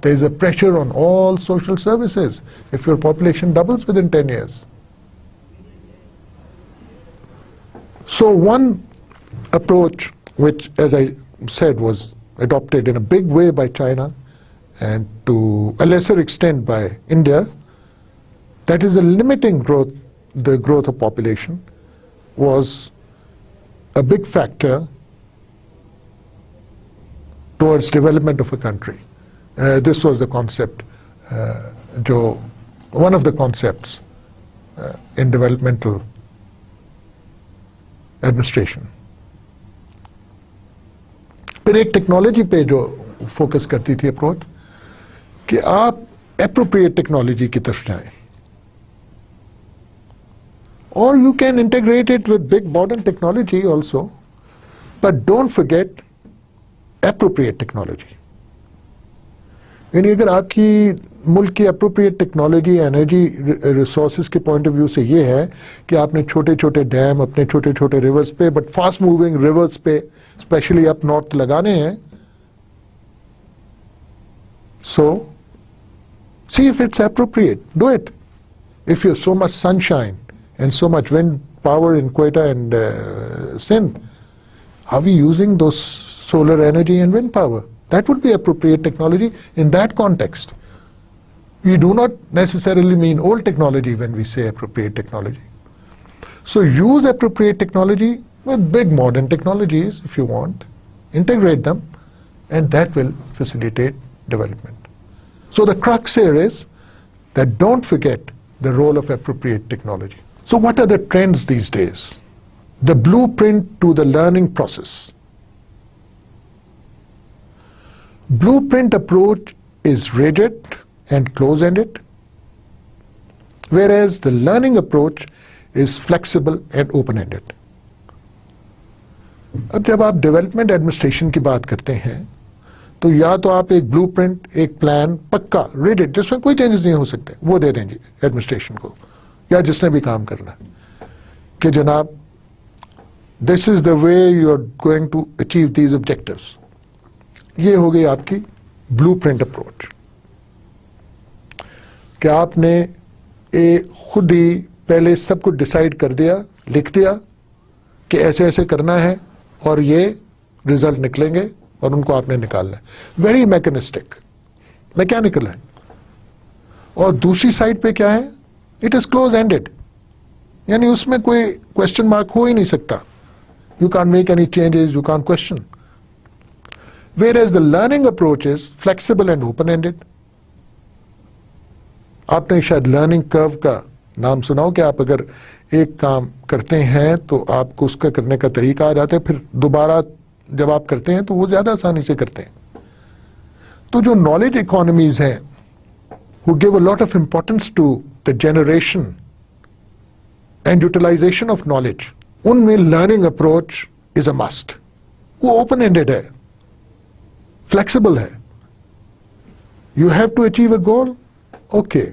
There is a pressure on all social services if your population doubles within 10 years. So one approach, which, as I said, was adopted in a big way by China and to a lesser extent by India, that is the limiting the growth of population, was a big factor towards development of a country. This was the concept, one of the concepts in developmental administration. फिर एक technology पे जो focus करती थी approach कि आप appropriate technology की तरफ जाएं, or you can integrate it with big modern technology also, but don't forget appropriate technology. यानी अगर आपकी मुल्क की अप्रोप्रिएट टेक्नोलॉजी एनर्जी रिसोर्सेज के पॉइंट ऑफ व्यू से ये है कि आपने छोटे छोटे डैम अपने छोटे छोटे रिवर्स पे, बट फास्ट मूविंग रिवर्स पे स्पेशली अप नॉर्थ लगाने हैं, so see if it's appropriate, do it. If you so much sunshine and so much wind power in Quetta and Sindh, are we using those solar energy and wind power? That would be appropriate technology in that context. We do not necessarily mean old technology when we say appropriate technology. So use appropriate technology with big modern technologies if you want, integrate them, and that will facilitate development. So the crux here is that don't forget the role of appropriate technology. So what are the trends these days? The blueprint to the learning process. Blueprint approach is rigid and close-ended, whereas the learning approach is flexible and open-ended. अब जब आप development administration की बात करते हैं तो या तो आप एक ब्लूप्रिंट, एक प्लान पक्का रिजिड जिसमें कोई चेंजेस नहीं हो सकते वो दे देंगे एडमिनिस्ट्रेशन को या जिसने भी काम करना कि जनाब this is the way you are going to achieve these objectives. ये हो गई आपकी ब्लूप्रिंट अप्रोच कि आपने खुद ही पहले सब कुछ डिसाइड कर दिया, लिख दिया कि ऐसे ऐसे करना है और ये रिजल्ट निकलेंगे और उनको आपने निकालना है. वेरी मैकेनिस्टिक, मैकेनिकल है. और दूसरी साइड पे क्या है? इट इज क्लोज एंडेड, यानी उसमें कोई क्वेश्चन मार्क हो ही नहीं सकता. You can't make any changes, you can't question. Whereas the learning approach is flexible and open-ended. आपने शायद लर्निंग कर्व का नाम सुना हो कि आप अगर एक काम करते हैं तो आपको उसका करने का तरीका आ जाता है, फिर दोबारा जब आप करते हैं तो वो ज्यादा आसानी से करते हैं. तो जो नॉलेज इकोनॉमीज हैं who give a lot of importance to the generation and utilization of knowledge, उनमें learning approach is a must. वो ओपन एंडेड है, फ्लेक्सिबल है. You have to achieve a goal, okay,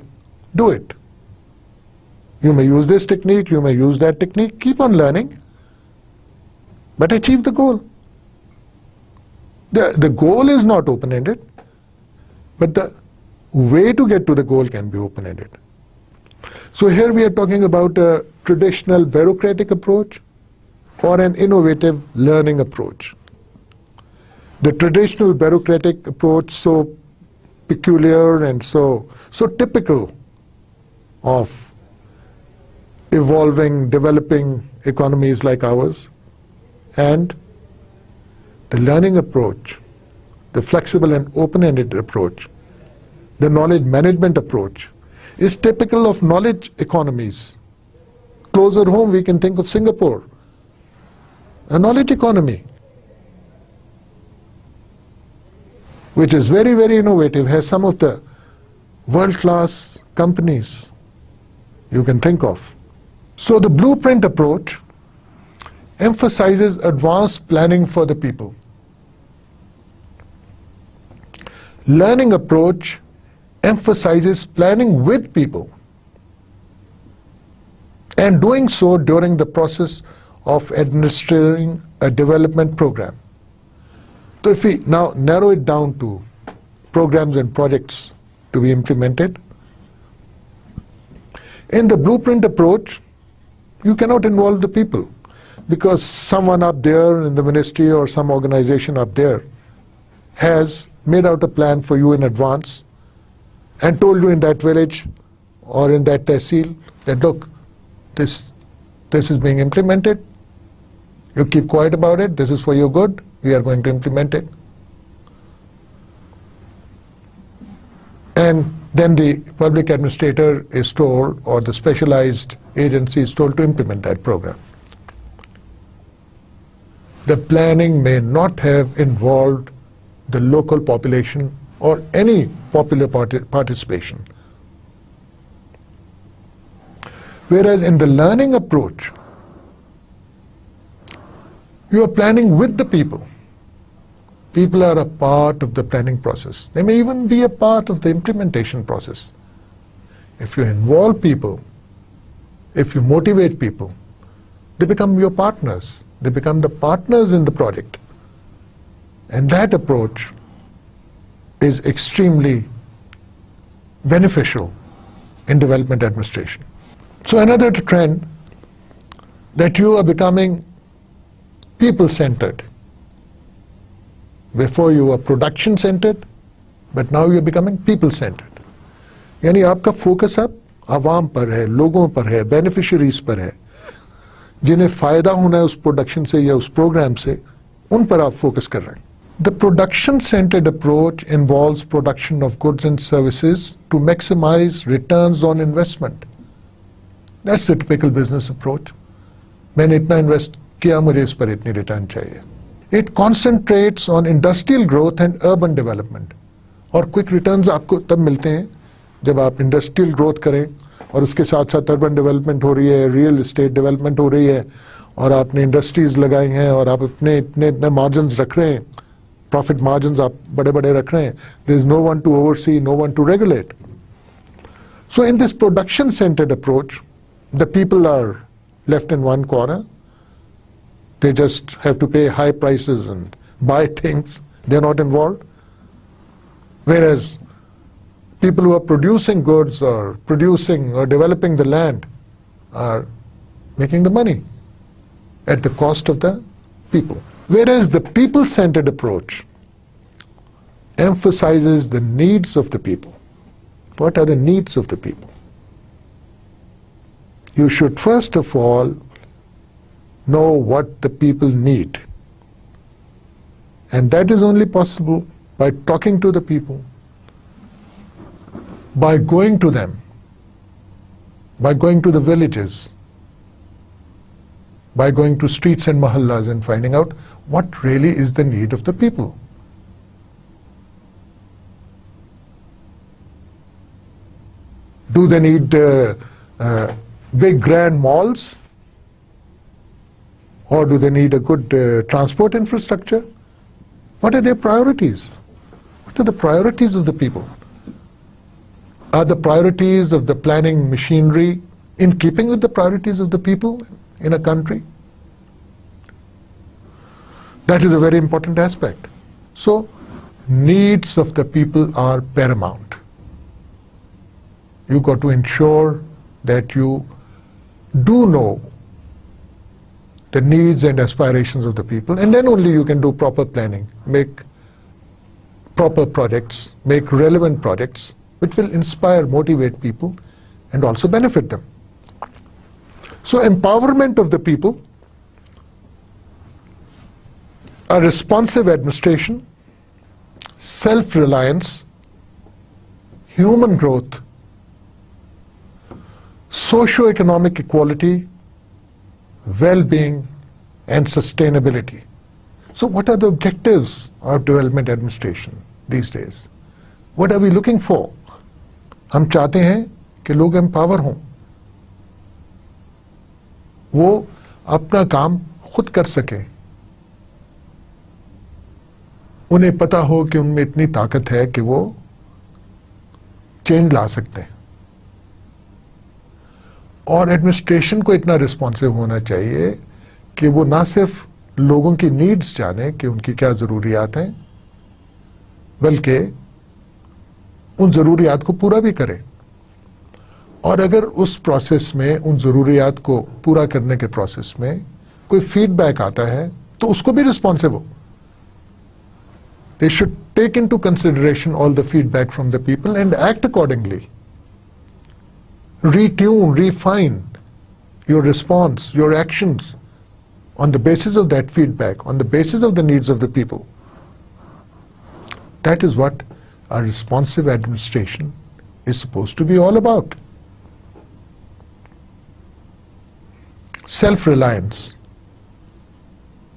do it. You may use this technique, you may use that technique, keep on learning, but achieve the goal. The goal is not open-ended, but the way to get to the goal can be open-ended. So here we are talking about a traditional bureaucratic approach or an innovative learning approach. The traditional bureaucratic approach, so peculiar and so typical of evolving, developing economies like ours, and the learning approach, the flexible and open-ended approach, the knowledge management approach, is typical of knowledge economies. Closer home, we can think of Singapore, a knowledge economy, which is very, very innovative, has some of the world-class companies you can think of. So the blueprint approach emphasizes advanced planning for the people. Learning approach emphasizes planning with people and doing so during the process of administering a development program. So if we now narrow it down to programs and projects to be implemented, in the blueprint approach, you cannot involve the people because someone up there in the ministry or some organization up there has made out a plan for you in advance and told you in that village or in that tehsil that look, this is being implemented. You keep quiet about it. This is for your good. We are going to implement it. And then the public administrator is told, or the specialized agency is told to implement that program. The planning may not have involved the local population or any popular participation. Whereas in the learning approach, you are planning with the people. People are a part of the planning process. They may even be a part of the implementation process. If you involve people, if you motivate people, they become your partners. They become the partners in the project. And that approach is extremely beneficial in development administration. So another trend, that you are becoming people-centered. Before you were production-centered, but now you are becoming people-centered. यानी आपका focus अब आवाम पर है, लोगों पर है, beneficiaries पर है, जिन्हें फायदा होना है उस प्रोडक्शन से या उस प्रोग्राम से, उन पर आप फोकस कर रहे हैं. The production-centered approach involves production of goods and services to maximize returns on investment. That's the typical business approach. मैंने इतना इन्वेस्ट किया, मुझे इस पर इतनी रिटर्न चाहिए. It concentrates on industrial growth and urban development. और क्विक रिटर्न्स आपको तब मिलते हैं जब आप इंडस्ट्रियल ग्रोथ करें और उसके साथ साथ अर्बन डेवलपमेंट हो रही है, रियल एस्टेट डेवलपमेंट हो रही है और आपने इंडस्ट्रीज लगाई हैं और आप अपने इतने मार्जिन्स रख रहे हैं, प्रॉफिट मार्जिन्स आप बड़े बड़े रख रहे हैं. There is no one to oversee, no one to regulate. So in this production centred approach, the people are left in one corner. They just have to pay high prices and buy things. They're not involved. Whereas people who are producing goods or producing or developing the land are making the money at the cost of the people. Whereas the people-centered approach emphasizes the needs of the people. What are the needs of the people? You should first of all know what the people need. And that is only possible by talking to the people, by going to them, by going to the villages, by going to streets and mahallas and finding out what really is the need of the people. Do they need big grand malls? Or do they need a good transport infrastructure? What are their priorities? What are the priorities of the people? Are the priorities of the planning machinery in keeping with the priorities of the people in a country? That is a very important aspect. So, needs of the people are paramount. You got to ensure that you do know the needs and aspirations of the people, and then only you can do proper planning, make proper projects, make relevant projects which will inspire, motivate people and also benefit them. So empowerment of the people, a responsive administration, self-reliance, human growth, socio-economic equality, well-being and sustainability. So what are the objectives of development administration these days? What are we looking for? हम चाहते हैं कि लोग empower हों, वो अपना काम खुद कर सकें, उन्हें पता हो कि उनमें इतनी ताकत है कि वो चेंज ला सकते हैं। और एडमिनिस्ट्रेशन को इतना रिस्पॉन्सिव होना चाहिए कि वो ना सिर्फ लोगों की नीड्स जाने कि उनकी क्या ज़रूरियात हैं, बल्कि उन ज़रूरियात को पूरा भी करे। और अगर उस प्रोसेस में, उन ज़रूरियात को पूरा करने के प्रोसेस में कोई फीडबैक आता है तो उसको भी रिस्पॉन्सिव हो। They should take into consideration all the feedback from the people and act accordingly. Retune, refine your response, your actions on the basis of that feedback, on the basis of the needs of the people. That is what a responsive administration is supposed to be all about. Self-reliance.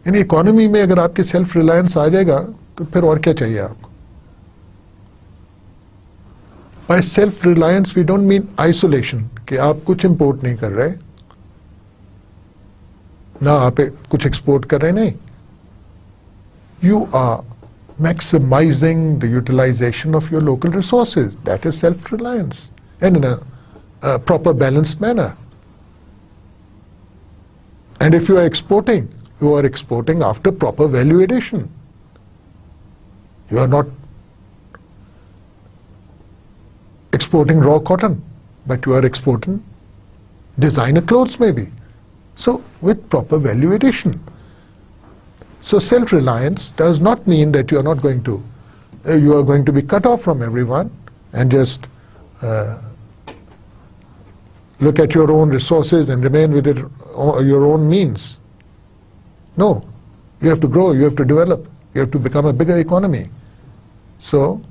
यानी economy में अगर आपकी self reliance आ जाएगा तो फिर और क्या चाहिए आपको? By self-reliance we don't mean isolation, कि आप कुछ इंपोर्ट नहीं कर रहे, ना आप कुछ एक्सपोर्ट कर रहे, नहीं. You are maximizing the utilization of your local resources. That is self-reliance, and in a proper balanced manner. And if you are exporting after proper value addition. You are not exporting raw cotton, but you are exporting designer clothes maybe. So with proper value addition. So self-reliance does not mean that you are not going to, you are going to be cut off from everyone and just look at your own resources and remain with your own means. No, you have to grow, you have to develop, you have to become a bigger economy. So,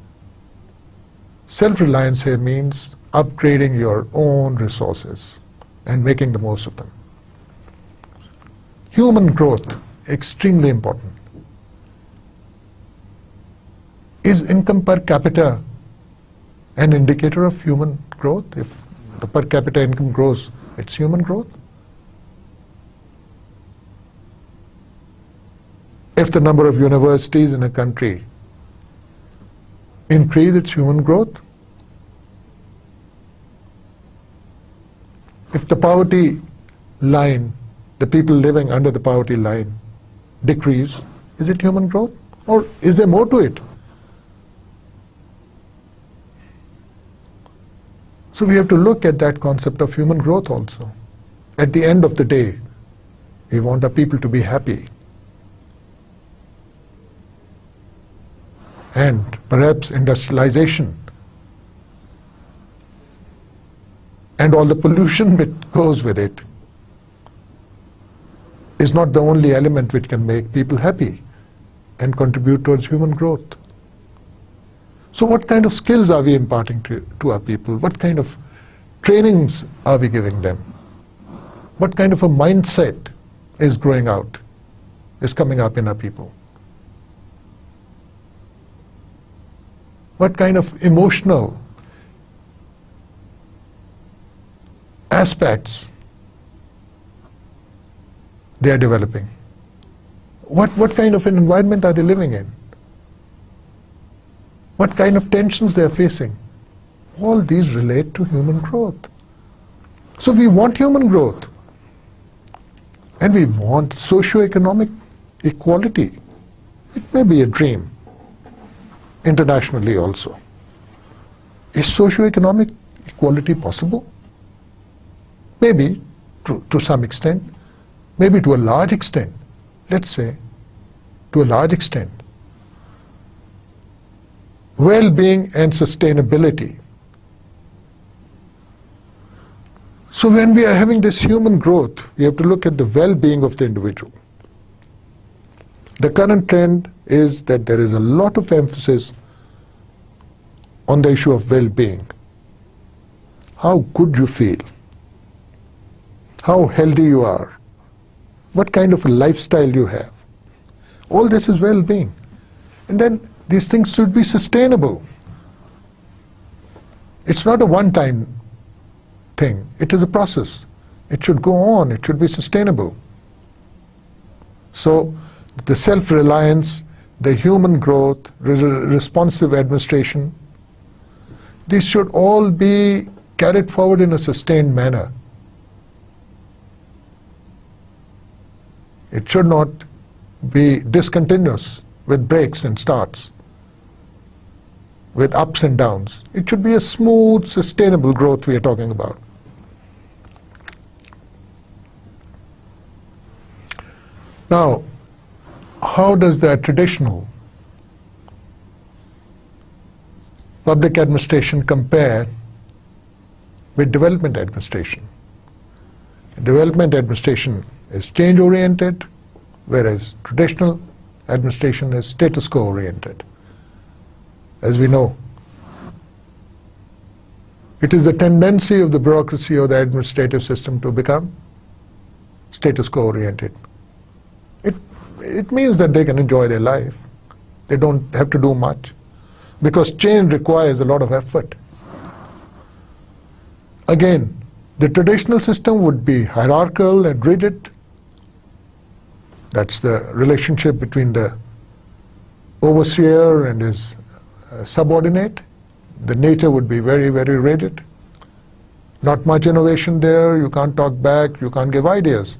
self-reliance here means upgrading your own resources and making the most of them. Human growth, extremely important. Is income per capita an indicator of human growth? If the per capita income grows, it's human growth. If the number of universities in a country increase, its human growth. If the poverty line, the people living under the poverty line decrease, is it human growth? Or is there more to it? So we have to look at that concept of human growth also. At the end of the day, we want our people to be happy. And perhaps industrialization and all the pollution that goes with it is not the only element which can make people happy and contribute towards human growth. So what kind of skills are we imparting to our people? What kind of trainings are we giving them? What kind of a mindset is growing out, is coming up in our people? What kind of emotional aspects they are developing? What kind of an environment are they living in? What kind of tensions they are facing? All these relate to human growth. So we want human growth. And we want socio-economic equality. It may be a dream. Internationally also. Is socio-economic equality possible? Maybe to some extent, maybe to a large extent. Let's say, to a large extent. Well-being and sustainability. So when we are having this human growth, we have to look at the well-being of the individual. The current trend is that there is a lot of emphasis on the issue of well-being. How good you feel, how healthy you are, what kind of a lifestyle you have. All this is well-being. And then these things should be sustainable. It's not a one-time thing. It is a process. It should go on. It should be sustainable. So the self-reliance, the human growth, responsive administration, these should all be carried forward in a sustained manner. It should not be discontinuous with breaks and starts, with ups and downs. It should be a smooth, sustainable growth we are talking about. Now, how does that traditional public administration compare with development administration? Development administration is change-oriented, whereas traditional administration is status quo-oriented. As we know, it is the tendency of the bureaucracy or the administrative system to become status quo-oriented. It means that they can enjoy their life. They don't have to do much, because change requires a lot of effort. Again, the traditional system would be hierarchical and rigid. That's the relationship between the overseer and his subordinate. The nature would be very, very rigid. Not much innovation there. You can't talk back. You can't give ideas.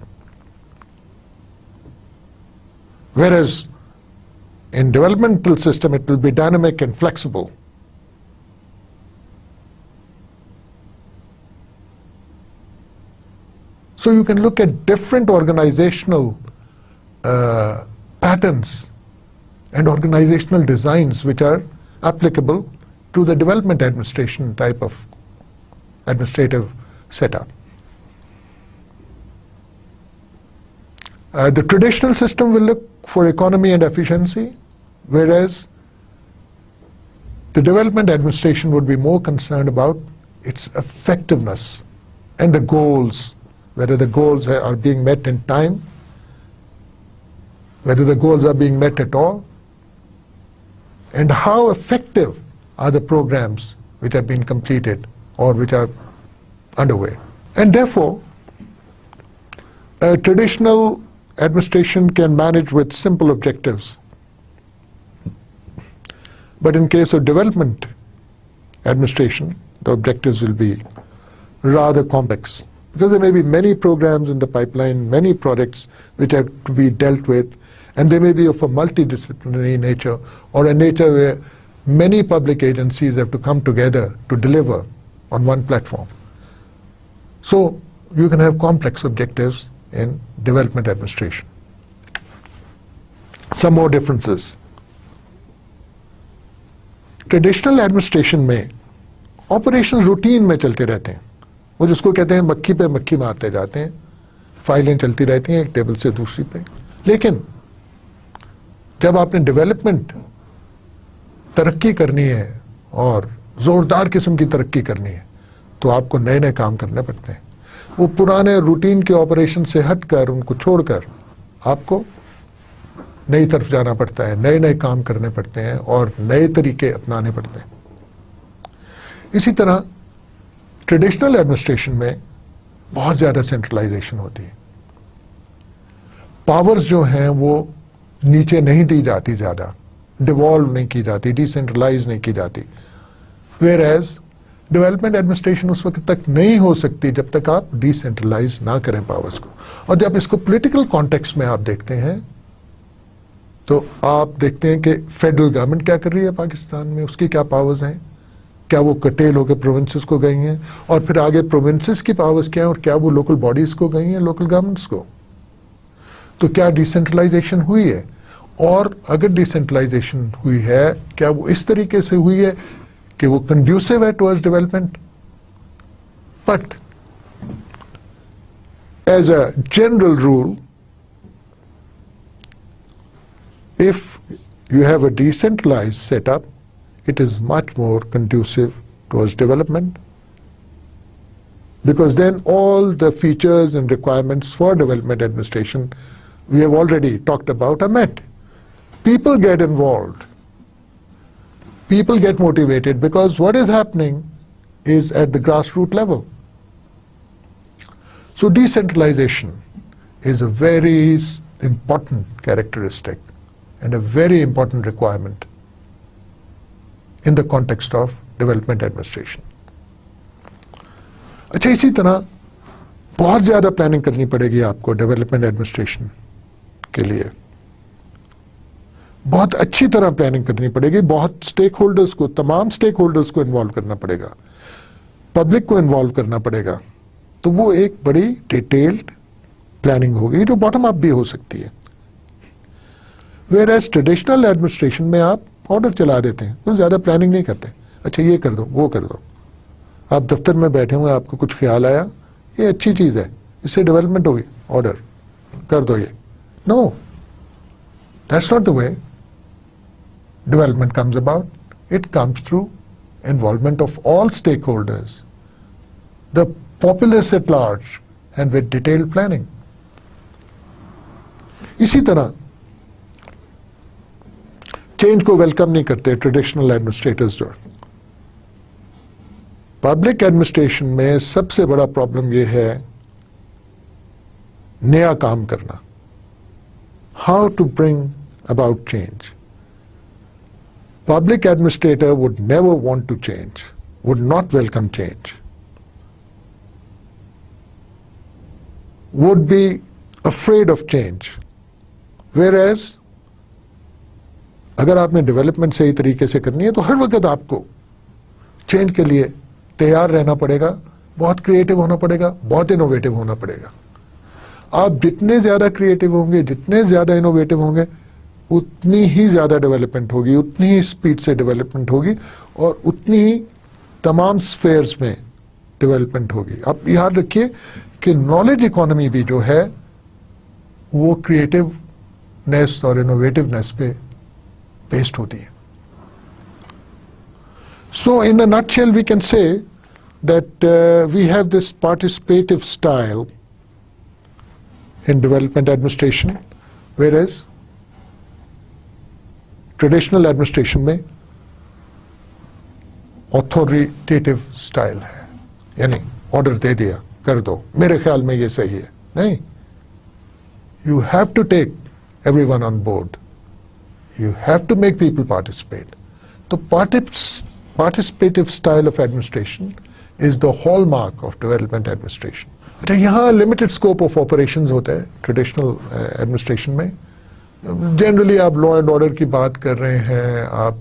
Whereas in developmental system, it will be dynamic and flexible. So you can look at different organizational patterns and organizational designs which are applicable to the development administration type of administrative setup. The traditional system will look for economy and efficiency, whereas the development administration would be more concerned about its effectiveness and the goals, whether the goals are being met in time, whether the goals are being met at all, and how effective are the programs which have been completed or which are underway. And therefore, a traditional administration can manage with simple objectives. But in case of development administration, the objectives will be rather complex, because there may be many programs in the pipeline, many projects which have to be dealt with, and they may be of a multidisciplinary nature or a nature where many public agencies have to come together to deliver on one platform. So you can have complex objectives in development administration. Some more differences. Traditional administration में operation routine में चलते रहते हैं, वो जिसको कहते हैं मक्खी पे मक्खी मारते जाते हैं, फाइलें चलती रहती हैं एक टेबल से दूसरी पे। लेकिन जब आपने डेवलपमेंट तरक्की करनी है और जोरदार किस्म की तरक्की करनी है, तो आपको नए नए काम करने पड़ते हैं। वो पुराने रूटीन के ऑपरेशन से हटकर, उनको छोड़कर आपको नई तरफ जाना पड़ता है, नए नए काम करने पड़ते हैं और नए तरीके अपनाने पड़ते हैं। इसी तरह ट्रेडिशनल एडमिनिस्ट्रेशन में बहुत ज़्यादा सेंट्रलाइजेशन होती है। पावर्स जो हैं वो नीचे नहीं दी जाती, ज़्यादा डिवॉल्व नहीं की जाती, डिसेंट्रलाइज नहीं की जाती। वेयर एज डेवलपमेंट एडमिनिस्ट्रेशन उस वक्त तक नहीं हो सकती जब तक आप डिसेंट्रलाइज ना करें पावर्स को। और जब इसको पॉलिटिकल कॉन्टेक्स्ट में आप देखते हैं तो आप देखते हैं कि फेडरल गवर्नमेंट क्या कर रही है पाकिस्तान में, उसकी क्या पावर्स हैं, क्या वो कटेल होकर प्रोविंसेस को गई हैं, और फिर आगे प्रोविंसेस की पावर्स क्या हैं, और क्या वो लोकल बॉडीज को गई हैं, लोकल गवर्नमेंट्स को। तो क्या डिसेंट्रलाइजेशन हुई है, और अगर डिसेंट्रलाइजेशन हुई है क्या वो इस तरीके से हुई है कि वो कंड्यूसिव है towards development. But as a general rule, if you have a decentralized setup, it is much more conducive towards development, because then all the features and requirements for development administration we have already talked about are met. People get involved. People get motivated, because what is happening is at the grassroots level. So decentralization is a very important characteristic and a very important requirement in the context of development administration. अच्छा, इसी तरह बहुत ज़्यादा planning करनी पड़ेगी आपको development administration के लिए. बहुत अच्छी तरह प्लानिंग करनी पड़ेगी, बहुत स्टेक होल्डर्स को, तमाम स्टेक होल्डर्स को इन्वॉल्व करना पड़ेगा, पब्लिक को इन्वॉल्व करना पड़ेगा. तो वो एक बड़ी डिटेल्ड प्लानिंग होगी जो बॉटम अप भी हो सकती है. वेयर एज ट्रेडिशनल एडमिनिस्ट्रेशन में आप ऑर्डर चला देते हैं, कुछ ज़्यादा प्लानिंग नहीं करते. अच्छा, ये कर दो, वो कर दो. आप दफ्तर में बैठे हुए, आपको कुछ ख्याल आया, ये अच्छी चीज़ है, इससे डेवलपमेंट होगी, ऑर्डर कर दो ये. No, that's not the way development comes about. It comes through involvement of all stakeholders, the populace at large, and with detailed planning. इसी तरह चेंज को वेलकम नहीं करते ट्रेडिशनल एडमिनिस्ट्रेटर्स. जो पब्लिक एडमिनिस्ट्रेशन में सबसे बड़ा प्रॉब्लम यह है नया काम करना. How to bring about change. Public administrator would never want to change, would not welcome change, would be afraid of change. Whereas अगर आपने डेवलपमेंट सही तरीके से करनी है तो हर वक्त आपको चेंज के लिए तैयार रहना पड़ेगा, बहुत क्रिएटिव होना पड़ेगा, बहुत इनोवेटिव होना पड़ेगा. आप जितने ज़्यादा क्रिएटिव होंगे, जितने ज़्यादा इनोवेटिव होंगे, उतनी ही ज़्यादा डेवलपमेंट होगी, उतनी ही स्पीड से डेवलपमेंट होगी और उतनी ही तमाम स्फेयर्स में डेवलपमेंट होगी. आप याद रखिए कि नॉलेज इकोनॉमी भी जो है वो क्रिएटिवनेस और इनोवेटिवनेस पे बेस्ड होती है. So in a nutshell we can say that we have this participative style in development administration, whereas traditional administration में ऑथोरिटेटिव स्टाइल है, यानी ऑर्डर दे दिया, कर दो, मेरे ख्याल में ये सही है. नहीं, you have to take everyone on board, you have to make people participate. तो participative style of administration is the hallmark of development administration. अच्छा, यहाँ लिमिटेड स्कोप ऑफ ऑपरेशंस होता है ट्रेडिशनल एडमिनिस्ट्रेशन में. जनरली आप लॉ एंड ऑर्डर की बात कर रहे हैं, आप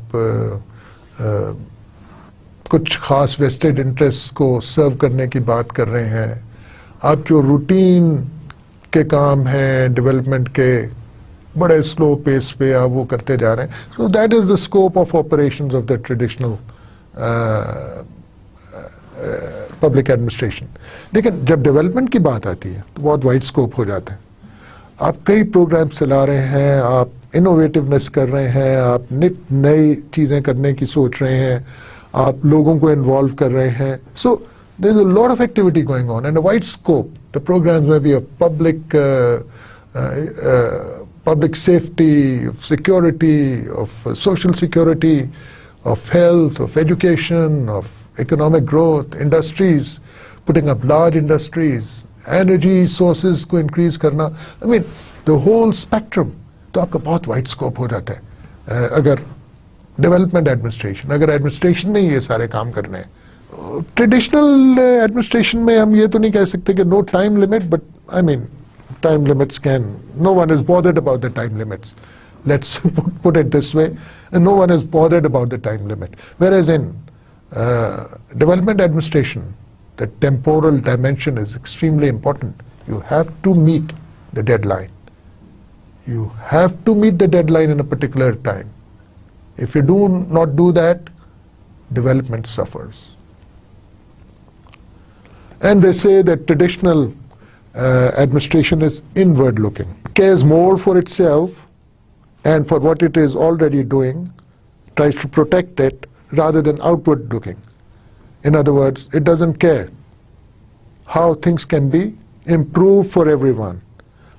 कुछ खास वेस्टेड इंटरेस्ट को सर्व करने की बात कर रहे हैं, आप जो रूटीन के काम हैं डेवलपमेंट के बड़े स्लो पेस पे आप वो करते जा रहे हैं. So that is the scope of operations of the traditional public administration. लेकिन जब डेवलपमेंट की बात आती है तो बहुत वाइड स्कोप हो जाता है. आप कई प्रोग्राम्स चला रहे हैं, आप इनोवेटिवनेस कर रहे हैं, आप नई चीज़ें करने की सोच रहे हैं, आप लोगों को इन्वॉल्व कर रहे हैं. So there is a lot of activity going on and a wide scope. The programmes में भी public safety, of security, of social security, of health, of education, of economic growth, industries, putting up large industries, energy sources को increase करना. I mean, the whole spectrum. तो आपका बहुत wide scope हो जाता है अगर डेवलपमेंट एडमिनिस्ट्रेशन, अगर एडमिनिस्ट्रेशन में ये सारे काम करने हैं. ट्रेडिशनल एडमिनिस्ट्रेशन में हम ये तो नहीं कह सकते कि no time limit, but I mean time limits can, no one is bothered about the time limits. Let's put it this way, and no one is bothered about the time limit. Whereas in development administration, the temporal dimension is extremely important. You have to meet the deadline. You have to meet the deadline in a particular time. If you do not do that, development suffers. And they say that traditional administration is inward looking, cares more for itself and for what it is already doing, tries to protect it rather than outward looking. In other words, it doesn't care how things can be improved for everyone.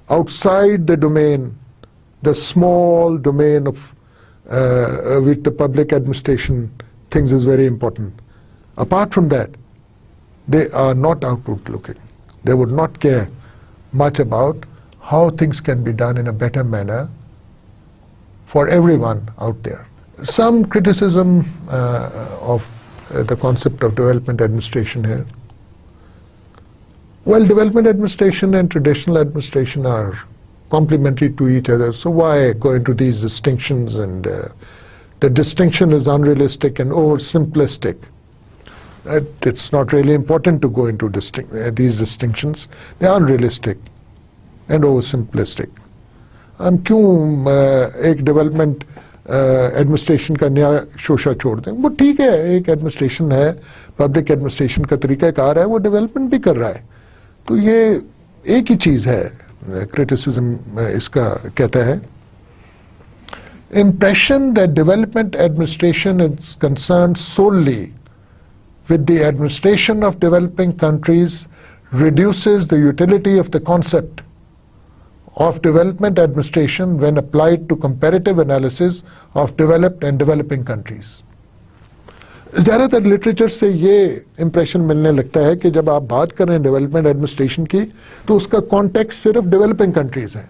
Outside the domain, the small domain of which the public administration thinks is very important. Apart from that, they are not outward looking. They would not care much about how things can be done in a better manner for everyone out there. Some criticism of the concept of development administration here. Well, development administration and traditional administration are complementary to each other, so why go into these distinctions? And the distinction is unrealistic and oversimplistic. It's not really important to go into these distinctions. They are unrealistic and oversimplistic. हम क्यों एक development administration का नया शोशा छोड़ दें? वो ठीक है, एक एडमिनिस्ट्रेशन है, पब्लिक एडमिनिस्ट्रेशन का तरीकाकार है, वो डेवलपमेंट भी कर रहा है, तो ये एक ही चीज़ है. क्रिटिसिज्म इसका कहता है, impression that development administration is concerned solely with the administration of developing countries reduces the utility of the concept of development administration when applied to comparative analysis of developed and developing countries. ज़्यादातर literature से ये impression मिलने लगता है कि जब आप बात कर रहे हैं डेवलपमेंट एडमिनिस्ट्रेशन की, तो उसका कॉन्टेक्स्ट सिर्फ डेवलपिंग कंट्रीज है,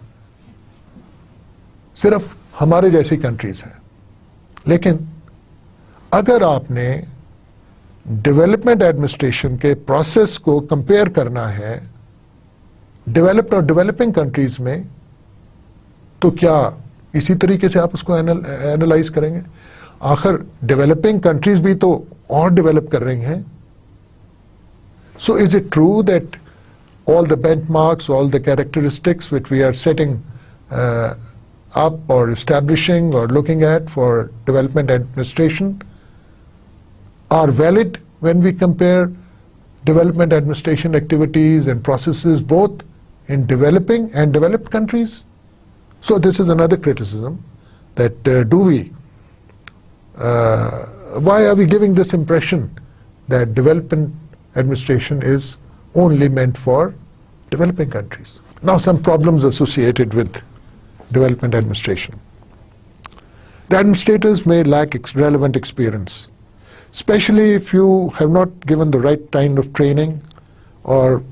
सिर्फ हमारे जैसी कंट्रीज हैं. लेकिन अगर आपने डेवलपमेंट एडमिनिस्ट्रेशन के प्रोसेस को कंपेयर करना है डेवलप्ड और डेवलपिंग कंट्रीज में, तो क्या इसी तरीके से आप उसको एनालाइज करेंगे? आखिर डेवलपिंग कंट्रीज भी तो और डेवलप कर रही हैं. So is it true that all the benchmarks, all the characteristics which we are setting up or establishing or looking at for development administration are valid when we compare development administration activities and processes both in developing and developed countries? So this is another criticism, that why are we giving this impression that development administration is only meant for developing countries? Now, some problems associated with development administration. The administrators may lack relevant experience, especially if you have not given the right kind of training or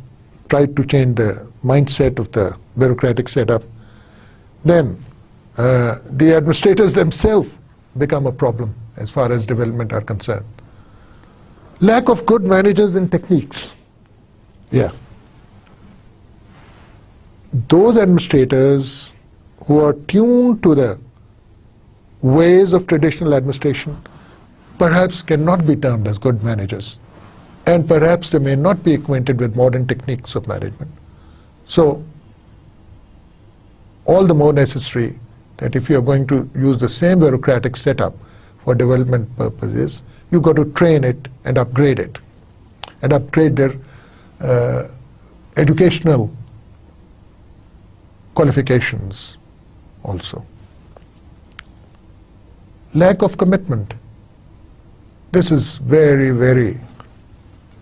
tried to change the mindset of the bureaucratic setup. Then the administrators themselves become a problem as far as development are concerned. Lack of good managers and techniques. Yeah. Those administrators who are tuned to the ways of traditional administration perhaps cannot be termed as good managers, and perhaps they may not be acquainted with modern techniques of management. So all the more necessary that if you are going to use the same bureaucratic setup for development purposes, you've got to train it and upgrade their educational qualifications also. Lack of commitment. This is very, very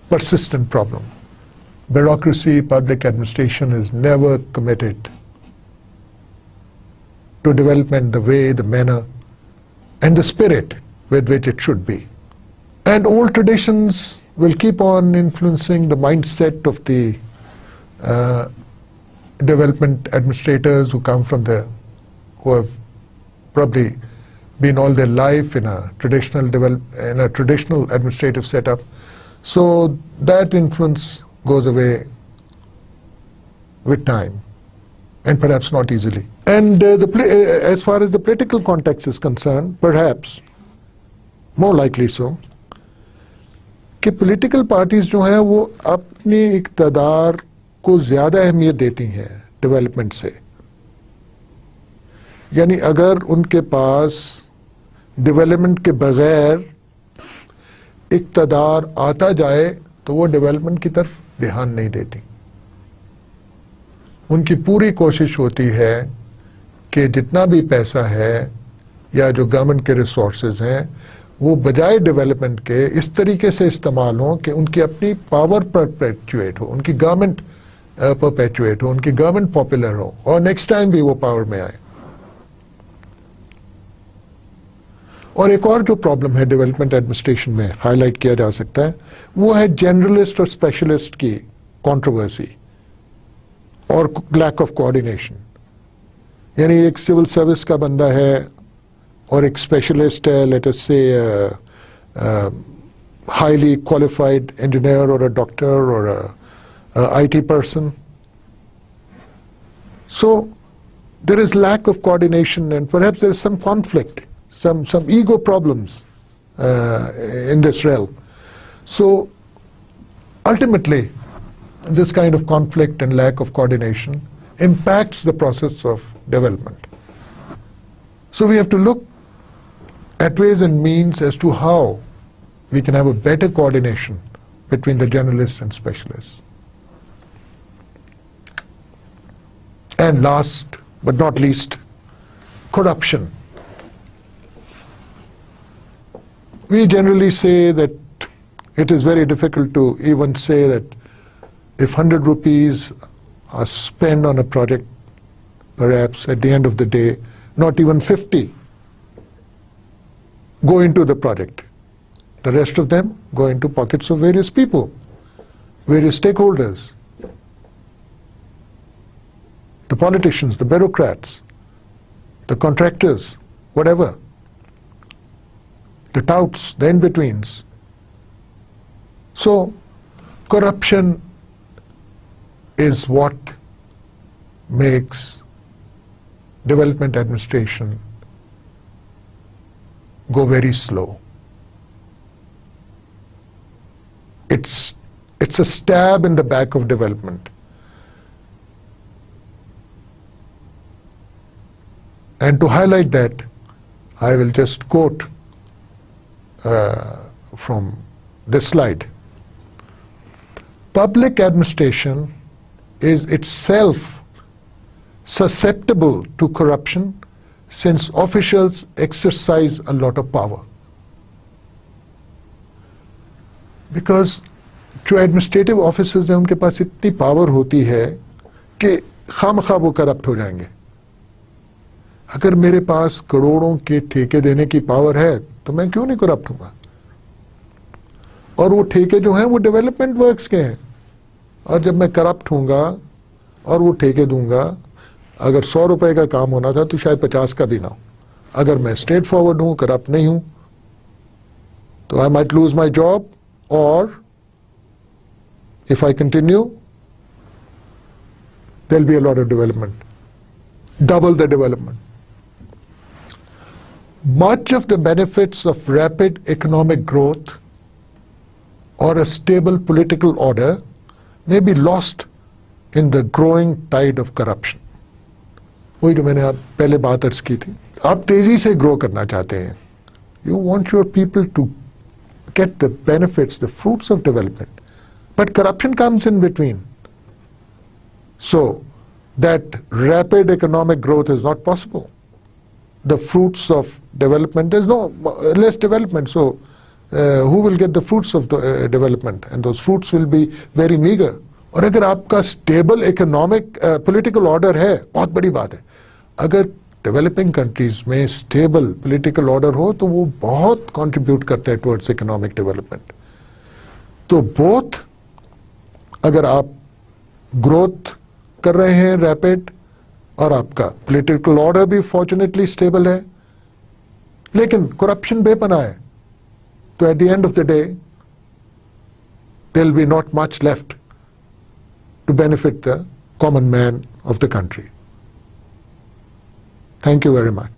persistent problem. Bureaucracy, public administration is never committed to development the way, the manner, and the spirit with which it should be. And old traditions will keep on influencing the mindset of the development administrators who who have probably been all their life in a traditional administrative setup. So that influence goes away with time, and perhaps not easily. And as far as the political context is concerned, perhaps more likely so, कि political parties जो हैं वो अपनी इक़्तिदार को ज़्यादा अहमियत देती हैं डेवलपमेंट से. यानी अगर उनके पास डेवलपमेंट के बगैर इक़्तिदार आता जाए तो वो डेवलपमेंट की तरफ ध्यान नहीं देती. उनकी पूरी कोशिश होती है कि जितना भी पैसा है या जो गवर्नमेंट के रिसोर्सेज हैं वो बजाय डेवलपमेंट के इस तरीके से इस्तेमाल हो कि उनकी अपनी पावर परपेचुएट हो, उनकी गवर्नमेंट परपेचुएट हो, उनकी गवर्नमेंट पॉपुलर हो और नेक्स्ट टाइम भी वो पावर में आए. और एक और जो प्रॉब्लम है डेवलपमेंट एडमिनिस्ट्रेशन में हाईलाइट किया जा सकता है वो है जनरलिस्ट और स्पेशलिस्ट की कंट्रोवर्सी. और lack of coordination. यानी एक सिविल सर्विस का बंदा है और एक स्पेशलिस्ट है, let us say highly qualified engineer or a doctor or a IT person. So there is lack of coordination and perhaps there is some conflict, some ego problems in this realm. So ultimately, this kind of conflict and lack of coordination impacts the process of development. So we have to look at ways and means as to how we can have a better coordination between the generalists and specialists. And last but not least, corruption. We generally say that it is very difficult to even say that if 100 rupees are spent on a project, perhaps at the end of the day, not even 50 go into the project. The rest of them go into pockets of various people, various stakeholders, the politicians, the bureaucrats, the contractors, whatever, the touts, the in-betweens. So corruption is what makes development administration go very slow. It's a stab in the back of development. And to highlight that, I will just quote from this slide. Public administration is itself susceptible to corruption since officials exercise a lot of power. Because जो administrative officers हैं उनके पास इतनी power होती है कि खामखा वो corrupt हो जाएंगे. अगर मेरे पास करोड़ों के ठेके देने की पावर है तो मैं क्यों नहीं करप्ट होऊंगा. और वो ठेके जो हैं वो डेवलपमेंट वर्क्स के हैं. और जब मैं करप्ट होऊंगा और वो ठेके दूंगा, अगर 100 रुपए का काम होना था तो शायद 50 का भी ना हो. अगर मैं स्ट्रेट फॉरवर्ड हूं, करप्ट नहीं हूं, तो I might lose my job, or if I continue, there'll be a lot of development, double the development. Much of the benefits of rapid economic growth or a stable political order may be lost in the growing tide of corruption. वही जो मैंने पहले बात अर्ज की थी. आप तेजी से ग्रो करना चाहते हैं. You want your people to get the benefits, the fruits of development. But corruption comes in between. So that rapid economic growth is not possible. The fruits of development, there's no less development. So who will get the fruits of the development? And those fruits will be very meager. और अगर आपका stable economic political order है, बहुत बड़ी बात है. अगर developing countries में स्टेबल पॉलिटिकल ऑर्डर हो तो वो बहुत कंट्रीब्यूट करता है टुवर्ड्स इकोनॉमिक डेवलपमेंट. तो बोथ, अगर आप ग्रोथ कर रहे हैं रैपिड और आपका पॉलिटिकल ऑर्डर भी फॉर्चुनेटली स्टेबल है, लेकिन करप्शन बेपनाह है, तो at the end of the day there will be not much left to benefit the common man of the country. Thank you very much.